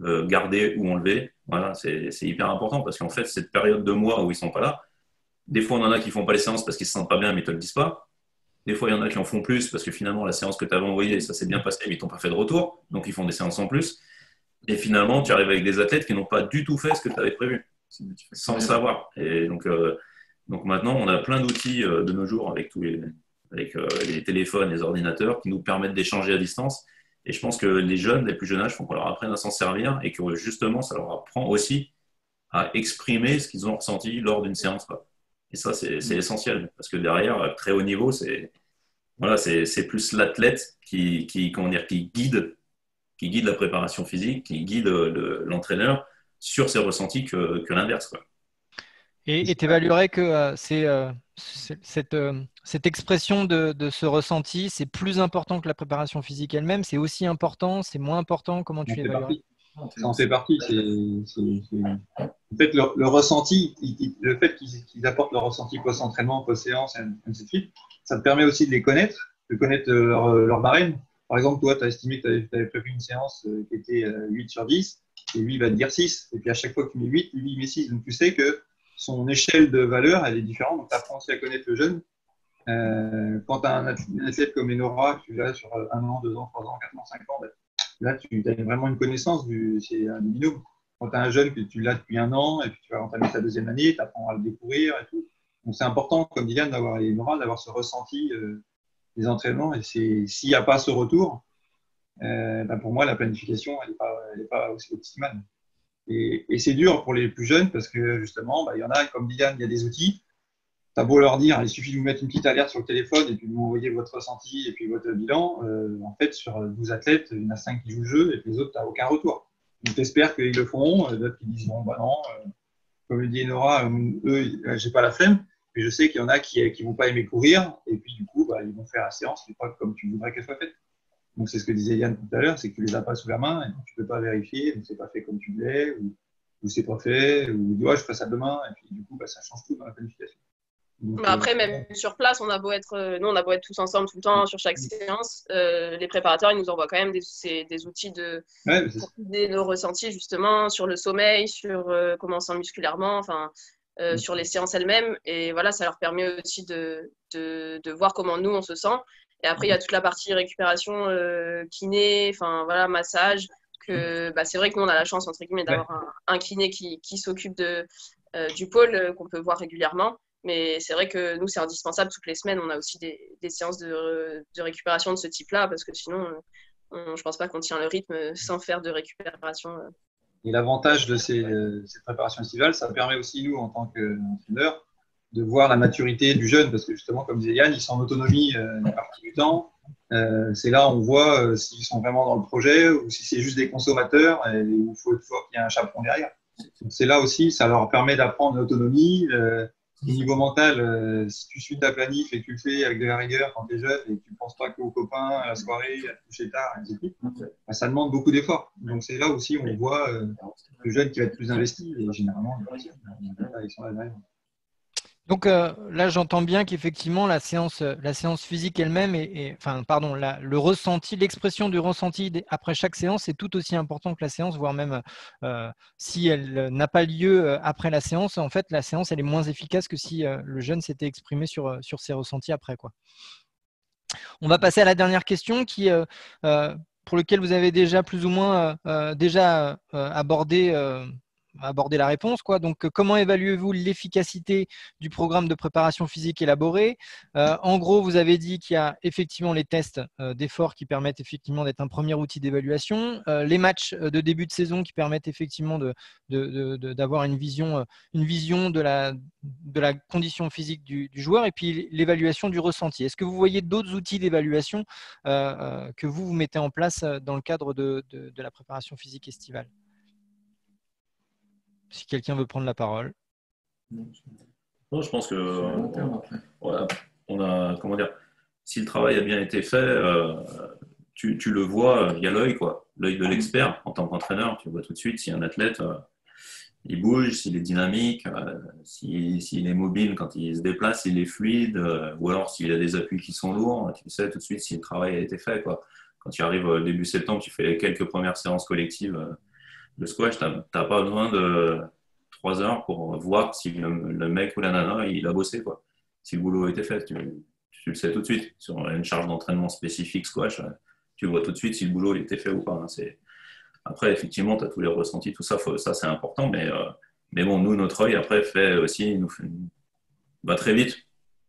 garder ou enlever. Voilà, c'est hyper important parce qu'en fait, cette période de mois où ils ne sont pas là, des fois, on en a qui ne font pas les séances parce qu'ils ne se sentent pas bien, mais ils ne te le disent pas. Des fois, il y en a qui en font plus parce que finalement, la séance que tu avais envoyée, ça s'est bien passé, mais ils ne t'ont pas fait de retour. Donc, ils font des séances en plus. Et finalement, tu arrives avec des athlètes qui n'ont pas du tout fait ce que tu avais prévu, sans le savoir. Et donc maintenant, on a plein d'outils de nos jours avec les téléphones, les ordinateurs qui nous permettent d'échanger à distance. Et je pense que les jeunes, les plus jeunes âges, il faut qu'on leur apprenne à s'en servir et que justement, ça leur apprend aussi à exprimer ce qu'ils ont ressenti lors d'une séance, quoi. Et ça, c'est essentiel parce que derrière, très haut niveau, c'est plus l'athlète qui guide la préparation physique, qui guide l'entraîneur sur ses ressentis que l'inverse, quoi. Et tu évaluerais que cette expression de ce ressenti, c'est plus important que la préparation physique elle-même, c'est aussi important, c'est moins important, comment tu évaluerais? Ça en fait partie. En fait, le ressenti, le fait qu'ils apportent le ressenti post-entraînement, post-séance, et ainsi de suite, ça te permet aussi de les connaître de connaître leur barème. Par exemple, toi, tu as estimé que tu avais prévu une séance qui était 8 sur 10, et lui, il va te dire 6. Et puis à chaque fois que tu mets 8, lui, il met 6. Donc tu sais que son échelle de valeur, elle est différente. Donc tu apprends aussi à connaître le jeune. Quand tu as un athlète comme Enora, tu l'as sur 1 an, 2 ans, 3 ans, 4 ans, 5 ans, là, tu as vraiment une connaissance, c'est un binôme. Quand tu as un jeune que tu l'as depuis 1 an, et puis tu vas entamer ta 2e année, tu apprends à le découvrir et tout. Donc c'est important, comme dit Yann, d'avoir ce ressenti des entraînements. Et s'il n'y a pas ce retour, pour moi, la planification, elle n'est pas aussi optimale. Et c'est dur pour les plus jeunes parce que justement, il y en a, comme dit Yann, il y a des outils. Tu as beau leur dire, il suffit de vous mettre une petite alerte sur le téléphone et puis de vous envoyer votre ressenti et puis votre bilan. En fait, sur 12 athlètes, il y en a 5 qui jouent le jeu et puis les autres, tu n'as aucun retour. Donc, tu espères qu'ils le feront. D'autres qui disent, bon, non. Comme le dit Enora, eux, j'ai pas la flemme. Mais je sais qu'il y en a qui vont pas aimer courir. Et puis, du coup, ils vont faire la séance, mais pas comme tu voudrais qu'elle soit faite. Donc, c'est ce que disait Yann tout à l'heure, c'est que tu les as pas sous la main et donc tu peux pas vérifier. Donc, c'est pas fait comme tu voulais ou c'est pas fait ou je ferai ça demain. Et puis, du coup, ça change tout dans la planification. Donc, après, même sur place, nous, on a beau être tous ensemble tout le temps sur chaque séance, les préparateurs, ils nous envoient quand même des outils pour guider nos ressentis, justement, sur le sommeil, sur comment on se sent musculairement, sur les séances elles-mêmes. Et voilà, ça leur permet aussi de voir comment nous, on se sent. Et après, il y a toute la partie récupération, kiné, massage. C'est vrai que nous, on a la chance, entre guillemets, d'avoir un kiné qui s'occupe du pôle qu'on peut voir régulièrement. Mais c'est vrai que nous, c'est indispensable. Toutes les semaines, on a aussi des séances de récupération de ce type-là, parce que sinon, je ne pense pas qu'on tient le rythme sans faire de récupération. Et l'avantage de ces préparations estivales, ça permet aussi, nous, en tant qu'entraîneurs, de voir la maturité du jeune, parce que justement, comme disait Yann, ils sont en autonomie une partie du temps. C'est là où on voit s'ils sont vraiment dans le projet ou si c'est juste des consommateurs et où il faut toujours qu'il y ait un chaperon derrière. Donc, c'est là aussi, ça leur permet d'apprendre l'autonomie. Au niveau mental, si tu suis ta planif et que tu le fais avec de la rigueur quand tu es jeune et que tu ne penses pas qu'aux copains, à la soirée, à te coucher tard, etc., ça demande beaucoup d'efforts. Donc c'est là aussi où on voit le jeune qui va être plus investi et généralement, ils sont là derrière. Donc là, j'entends bien qu'effectivement, la séance physique elle-même, le ressenti, l'expression du ressenti après chaque séance est tout aussi important que la séance, voire même si elle n'a pas lieu après la séance, en fait, la séance, elle est moins efficace que si le jeune s'était exprimé sur ses ressentis après, quoi. On va passer à la dernière question pour laquelle vous avez déjà plus ou moins aborder la réponse, quoi. Donc, comment évaluez-vous l'efficacité du programme de préparation physique élaboré ? En gros, vous avez dit qu'il y a effectivement les tests d'effort qui permettent effectivement d'être un premier outil d'évaluation, les matchs de début de saison qui permettent effectivement d'avoir une vision de la condition physique du joueur, et puis l'évaluation du ressenti. Est-ce que vous voyez d'autres outils d'évaluation que vous mettez en place dans le cadre de la préparation physique estivale ? Si quelqu'un veut prendre la parole. Non, je pense que on a, comment dire, si le travail a bien été fait, tu le vois via l'œil, quoi, l'œil de l'expert en tant qu'entraîneur. Tu vois tout de suite si un athlète il bouge, s'il est dynamique, s'il est mobile quand il se déplace, s'il est fluide, ou alors s'il a des appuis qui sont lourds. Tu sais tout de suite si le travail a été fait, quoi. Quand tu arrives début septembre, tu fais quelques premières séances collectives. Le squash, tu n'as pas besoin de 3 heures pour voir si le mec ou la nana, il a bossé, quoi. Si le boulot a été fait, tu le sais tout de suite. Sur une charge d'entraînement spécifique squash, tu vois tout de suite si le boulot il était fait ou pas. Après, effectivement, tu as tous les ressentis, tout ça, ça c'est important. Mais bon, nous, notre œil, après, va très vite.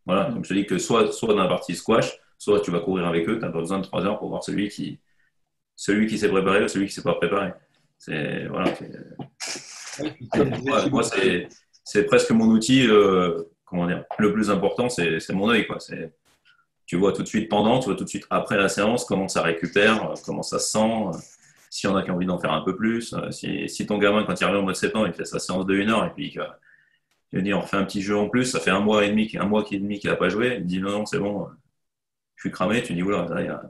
Voilà, comme je te dis que soit dans la partie squash, soit tu vas courir avec eux, tu n'as pas besoin de 3 heures pour voir celui qui s'est préparé ou celui qui ne s'est pas préparé. Moi, c'est presque mon outil, le plus important, c'est mon œil, quoi. Tu vois tout de suite pendant, tu vois tout de suite après la séance, comment ça récupère, comment ça se sent, s'il y en a qui ont envie d'en faire un peu plus. Si ton gamin, quand il revient au mois de septembre, il fait sa séance de 1 heure et puis il dit on refait un petit jeu en plus, ça fait un mois et demi qu'il n'a pas joué, il dit non, c'est bon, je suis cramé, tu dis oula, là,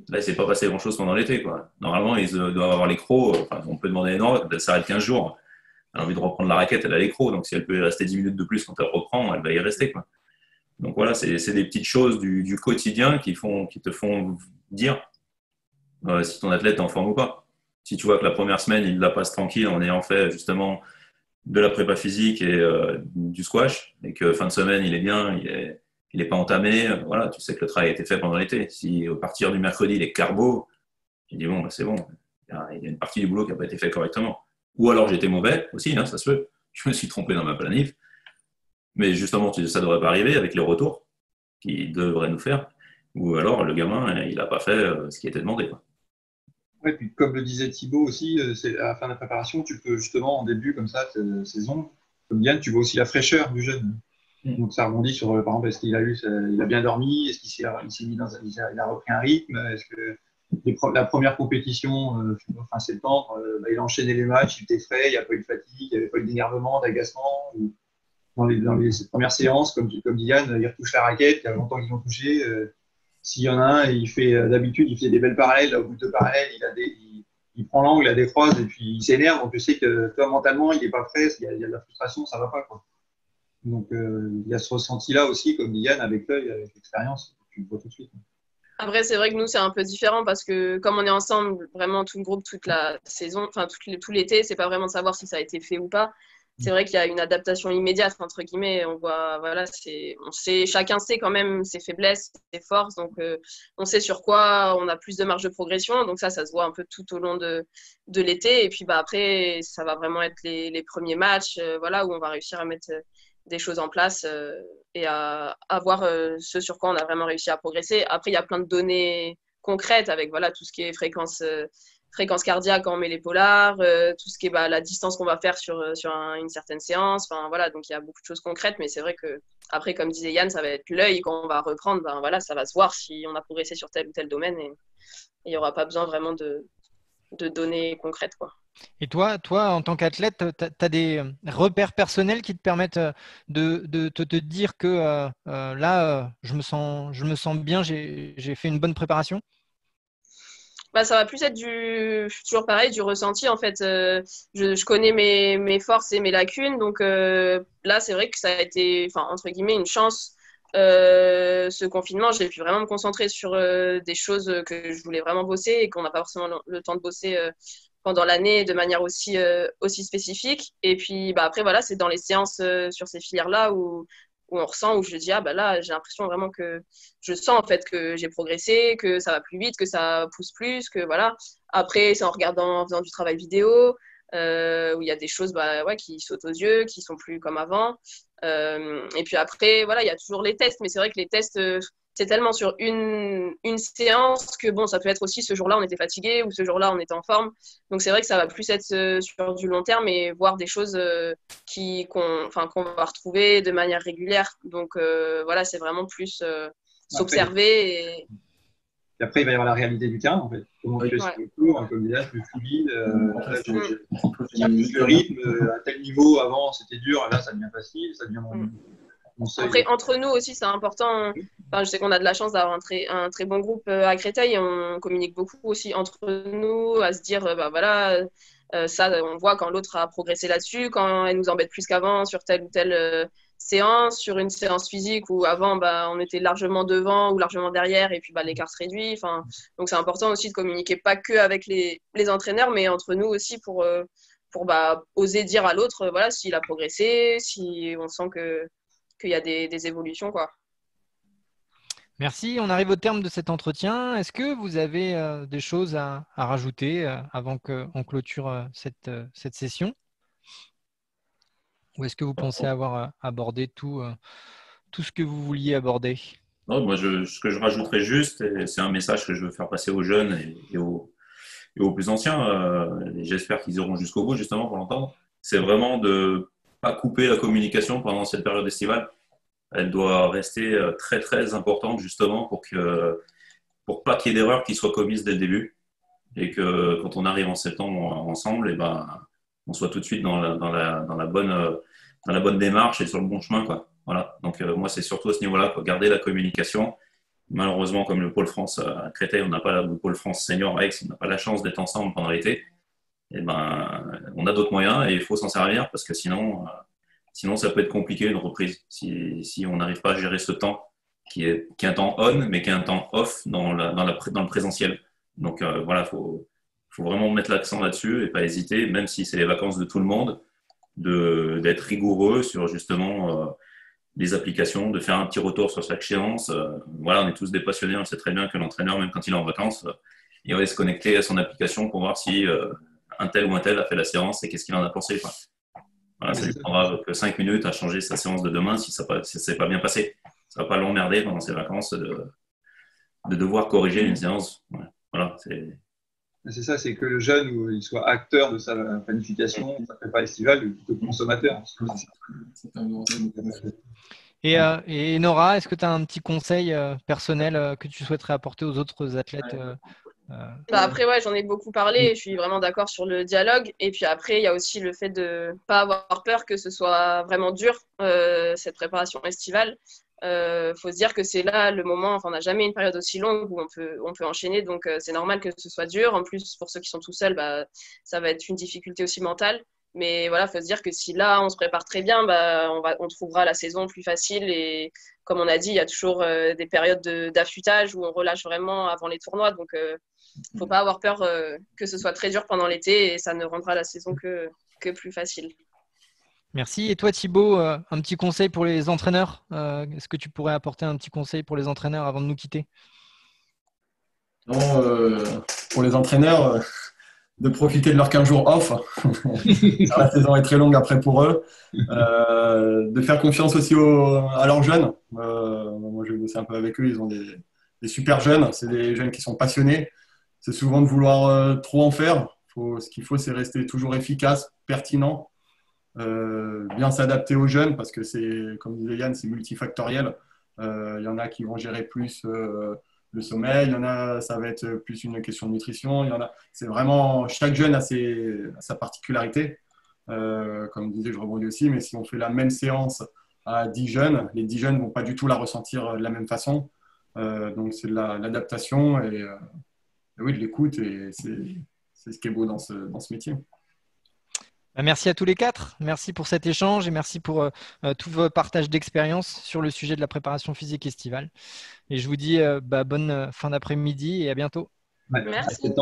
il ne s'est pas passé grand-chose pendant l'été, quoi. Normalement, ils doivent avoir les crocs. On peut demander à Nora, elle s'arrête 15 jours. Elle a envie de reprendre la raquette, elle a les crocs. Donc, si elle peut y rester 10 minutes de plus quand elle reprend, elle va y rester, quoi. Donc voilà, c'est des petites choses du quotidien qui te font dire si ton athlète est en forme ou pas. Si tu vois que la première semaine, il la passe tranquille en ayant fait justement de la prépa physique et du squash, et que fin de semaine, il est bien, il est pas entamé, voilà, tu sais que le travail a été fait pendant l'été. Si au partir du mercredi, il est carbo, tu dis bon, bah, c'est bon, il y a une partie du boulot qui n'a pas été fait correctement. Ou alors j'étais mauvais aussi, hein, ça se peut. Je me suis trompé dans ma planif. Mais justement, ça ne devrait pas arriver avec les retours qu'il devrait nous faire. Ou alors le gamin, il n'a pas fait ce qui était demandé, quoi. Ouais, puis comme le disait Thibaut aussi, c'est à la fin de la préparation, tu peux justement en début comme ça, de saison, comme Yann, tu vois aussi la fraîcheur du jeune. Donc ça rebondit sur, par exemple, est-ce qu'il a il a bien dormi, est-ce il s'est mis il a repris un rythme, est-ce que la première compétition, fin septembre, il a enchaîné les matchs, il était frais, il n'y a pas eu de fatigue, il n'y avait pas eu d'énervement, d'agacement. Ou dans les premières séances, comme dit Yann, il retouche la raquette, il y a longtemps qu'ils l'ont touché. S'il y en a un, il fait d'habitude, il fait des belles parallèles, là, au bout de deux parallèles, il prend l'angle, il a des croises et puis il s'énerve. Donc tu sais que toi, mentalement, il n'est pas frais, il y a de la frustration, ça ne va pas, quoi. Donc il y a ce ressenti-là aussi, comme dit Yann, avec l'œil, avec l'expérience, tu le vois tout de suite. Après, c'est vrai que nous, c'est un peu différent parce que comme on est ensemble, vraiment tout le groupe, toute la saison, enfin tout l'été, c'est pas vraiment de savoir si ça a été fait ou pas. C'est vrai qu'il y a une adaptation immédiate, entre guillemets. On voit, voilà, chacun sait quand même ses faiblesses, ses forces. Donc, on sait sur quoi on a plus de marge de progression. Donc, ça se voit un peu tout au long de l'été. Et puis, après, ça va vraiment être les premiers matchs, voilà, où on va réussir à mettre des choses en place et à voir ce sur quoi on a vraiment réussi à progresser. Après, il y a plein de données concrètes avec, voilà, tout ce qui est fréquence cardiaque quand on met les polars, tout ce qui est la distance qu'on va faire sur une certaine séance. Enfin, voilà, donc il y a beaucoup de choses concrètes, mais c'est vrai que après, comme disait Yann, ça va être l'œil quand on va reprendre. Ben, voilà, ça va se voir si on a progressé sur tel ou tel domaine et il n'y aura pas besoin vraiment de données concrètes, quoi. Et toi, en tant qu'athlète, tu as des repères personnels qui te permettent de te dire que là, je me sens bien, j'ai fait une bonne préparation? Ça va plus être toujours pareil, du ressenti. En fait, je connais mes forces et mes lacunes. Donc là, c'est vrai que ça a été, enfin, entre guillemets, une chance. Ce confinement, j'ai pu vraiment me concentrer sur des choses que je voulais vraiment bosser et qu'on n'a pas forcément le temps de bosser pendant l'année de manière aussi spécifique. Et puis après, voilà, c'est dans les séances sur ces filières-là où on ressent, où je dis, là, j'ai l'impression vraiment que je sens en fait que j'ai progressé, que ça va plus vite, que ça pousse plus, que voilà. Après, c'est en faisant du travail vidéo, où il y a des choses qui sautent aux yeux, qui sont plus comme avant. Et puis après, voilà, il y a toujours les tests, mais c'est vrai que les tests, c'est tellement sur une séance que bon, ça peut être aussi ce jour-là on était fatigué ou ce jour-là on était en forme. Donc c'est vrai que ça va plus être sur du long terme et voir des choses qu'on va retrouver de manière régulière. Donc voilà, c'est vraiment plus s'observer. Et après, il va y avoir la réalité du terrain, en fait. Comment tu fais sur le cours, comme disais, plus fluide. Le rythme, à tel niveau, avant, c'était dur, là, ça devient facile, ça devient mon seuil. Après, entre nous aussi, c'est important. Enfin, je sais qu'on a de la chance d'avoir un très bon groupe à Créteil. On communique beaucoup aussi entre nous, à se dire, voilà, ça, on voit quand l'autre a progressé là-dessus, quand elle nous embête plus qu'avant sur telle ou telle séance, sur une séance physique où avant on était largement devant ou largement derrière et puis l'écart se réduit. Enfin, donc c'est important aussi de communiquer pas que avec les entraîneurs mais entre nous aussi pour oser dire à l'autre voilà s'il a progressé, si on sent qu'il y a des évolutions, quoi. Merci, on arrive au terme de cet entretien. Est-ce que vous avez des choses à rajouter avant qu'on clôture cette session? Ou est-ce que vous pensez avoir abordé tout ce que vous vouliez aborder? Non, moi, ce que je rajouterais juste, et c'est un message que je veux faire passer aux jeunes et aux plus anciens, et j'espère qu'ils auront jusqu'au bout justement pour l'entendre, c'est vraiment de ne pas couper la communication pendant cette période estivale. Elle doit rester très très importante justement pour pas qu'il y ait d'erreurs qui soient commises dès le début et que quand on arrive en septembre ensemble, on soit tout de suite dans la bonne démarche et sur le bon chemin, quoi. Voilà. Donc moi c'est surtout à ce niveau-là, quoi. Garder la communication. Malheureusement, comme le pôle France à Créteil, on n'a pas le pôle France senior à Aix, on n'a pas la chance d'être ensemble pendant l'été. Et on a d'autres moyens et il faut s'en servir parce que sinon Sinon, ça peut être compliqué une reprise si on n'arrive pas à gérer ce temps qui est un temps on, mais qui est un temps off dans le présentiel. Donc voilà, faut vraiment mettre l'accent là-dessus et pas hésiter, même si c'est les vacances de tout le monde, d'être rigoureux sur justement les applications, de faire un petit retour sur chaque séance. Voilà, on est tous des passionnés, on sait très bien que l'entraîneur, même quand il est en vacances, il va se connecter à son application pour voir si un tel ou un tel a fait la séance et qu'est-ce qu'il en a pensé, quoi. Voilà, ça lui prendra que 5 minutes à changer sa séance de demain si ça ne s'est pas bien passé. Ça ne va pas l'emmerder pendant ses vacances de devoir corriger une séance. Ouais. Voilà, c'est ça, c'est que le jeune, il soit acteur de sa planification, de sa prépa estivale, plutôt que consommateur. Et Nora, est-ce que tu as un petit conseil personnel que tu souhaiterais apporter aux autres athlètes Après, ouais, j'en ai beaucoup parlé. Je suis vraiment d'accord sur le dialogue. Et puis après, il y a aussi le fait de ne pas avoir peur que ce soit vraiment dur, cette préparation estivale. Faut se dire que c'est là le moment, enfin, on n'a jamais une période aussi longue où on peut enchaîner. Donc, c'est normal que ce soit dur. En plus, pour ceux qui sont tout seuls, ça va être une difficulté aussi mentale. Mais voilà, faut se dire que si là, on se prépare très bien, on trouvera la saison plus facile. Et comme on a dit, il y a toujours des périodes d'affûtage où on relâche vraiment avant les tournois. Donc, faut pas avoir peur que ce soit très dur pendant l'été et ça ne rendra la saison que plus facile. Merci. Et toi, Thibaut, un petit conseil pour les entraîneurs est-ce que tu pourrais apporter un petit conseil pour les entraîneurs avant de nous quitter? Non, pour les entraîneurs, de profiter de leurs 15 jours off. La saison est très longue après pour eux. De faire confiance aussi à leurs jeunes. Moi, je vais bosser un peu avec eux. Ils ont des super jeunes. C'est des jeunes qui sont passionnés. C'est souvent de vouloir trop en faire. Ce qu'il faut, c'est rester toujours efficace, pertinent, bien s'adapter aux jeunes parce que c'est, comme disait Yann, c'est multifactoriel. Il y en a qui vont gérer plus le sommeil, il y en a, ça va être plus une question de nutrition. Il y en a, c'est vraiment, chaque jeune a sa particularité. Comme disait, je rebondis aussi, mais si on fait la même séance à 10 jeunes, les 10 jeunes ne vont pas du tout la ressentir de la même façon. Donc, c'est de l'adaptation et oui, de l'écoute et c'est ce qui est beau dans ce métier. Merci à tous les quatre. Merci pour cet échange et merci pour tout vos partages d'expérience sur le sujet de la préparation physique estivale. Et je vous dis bonne fin d'après-midi et à bientôt. Merci.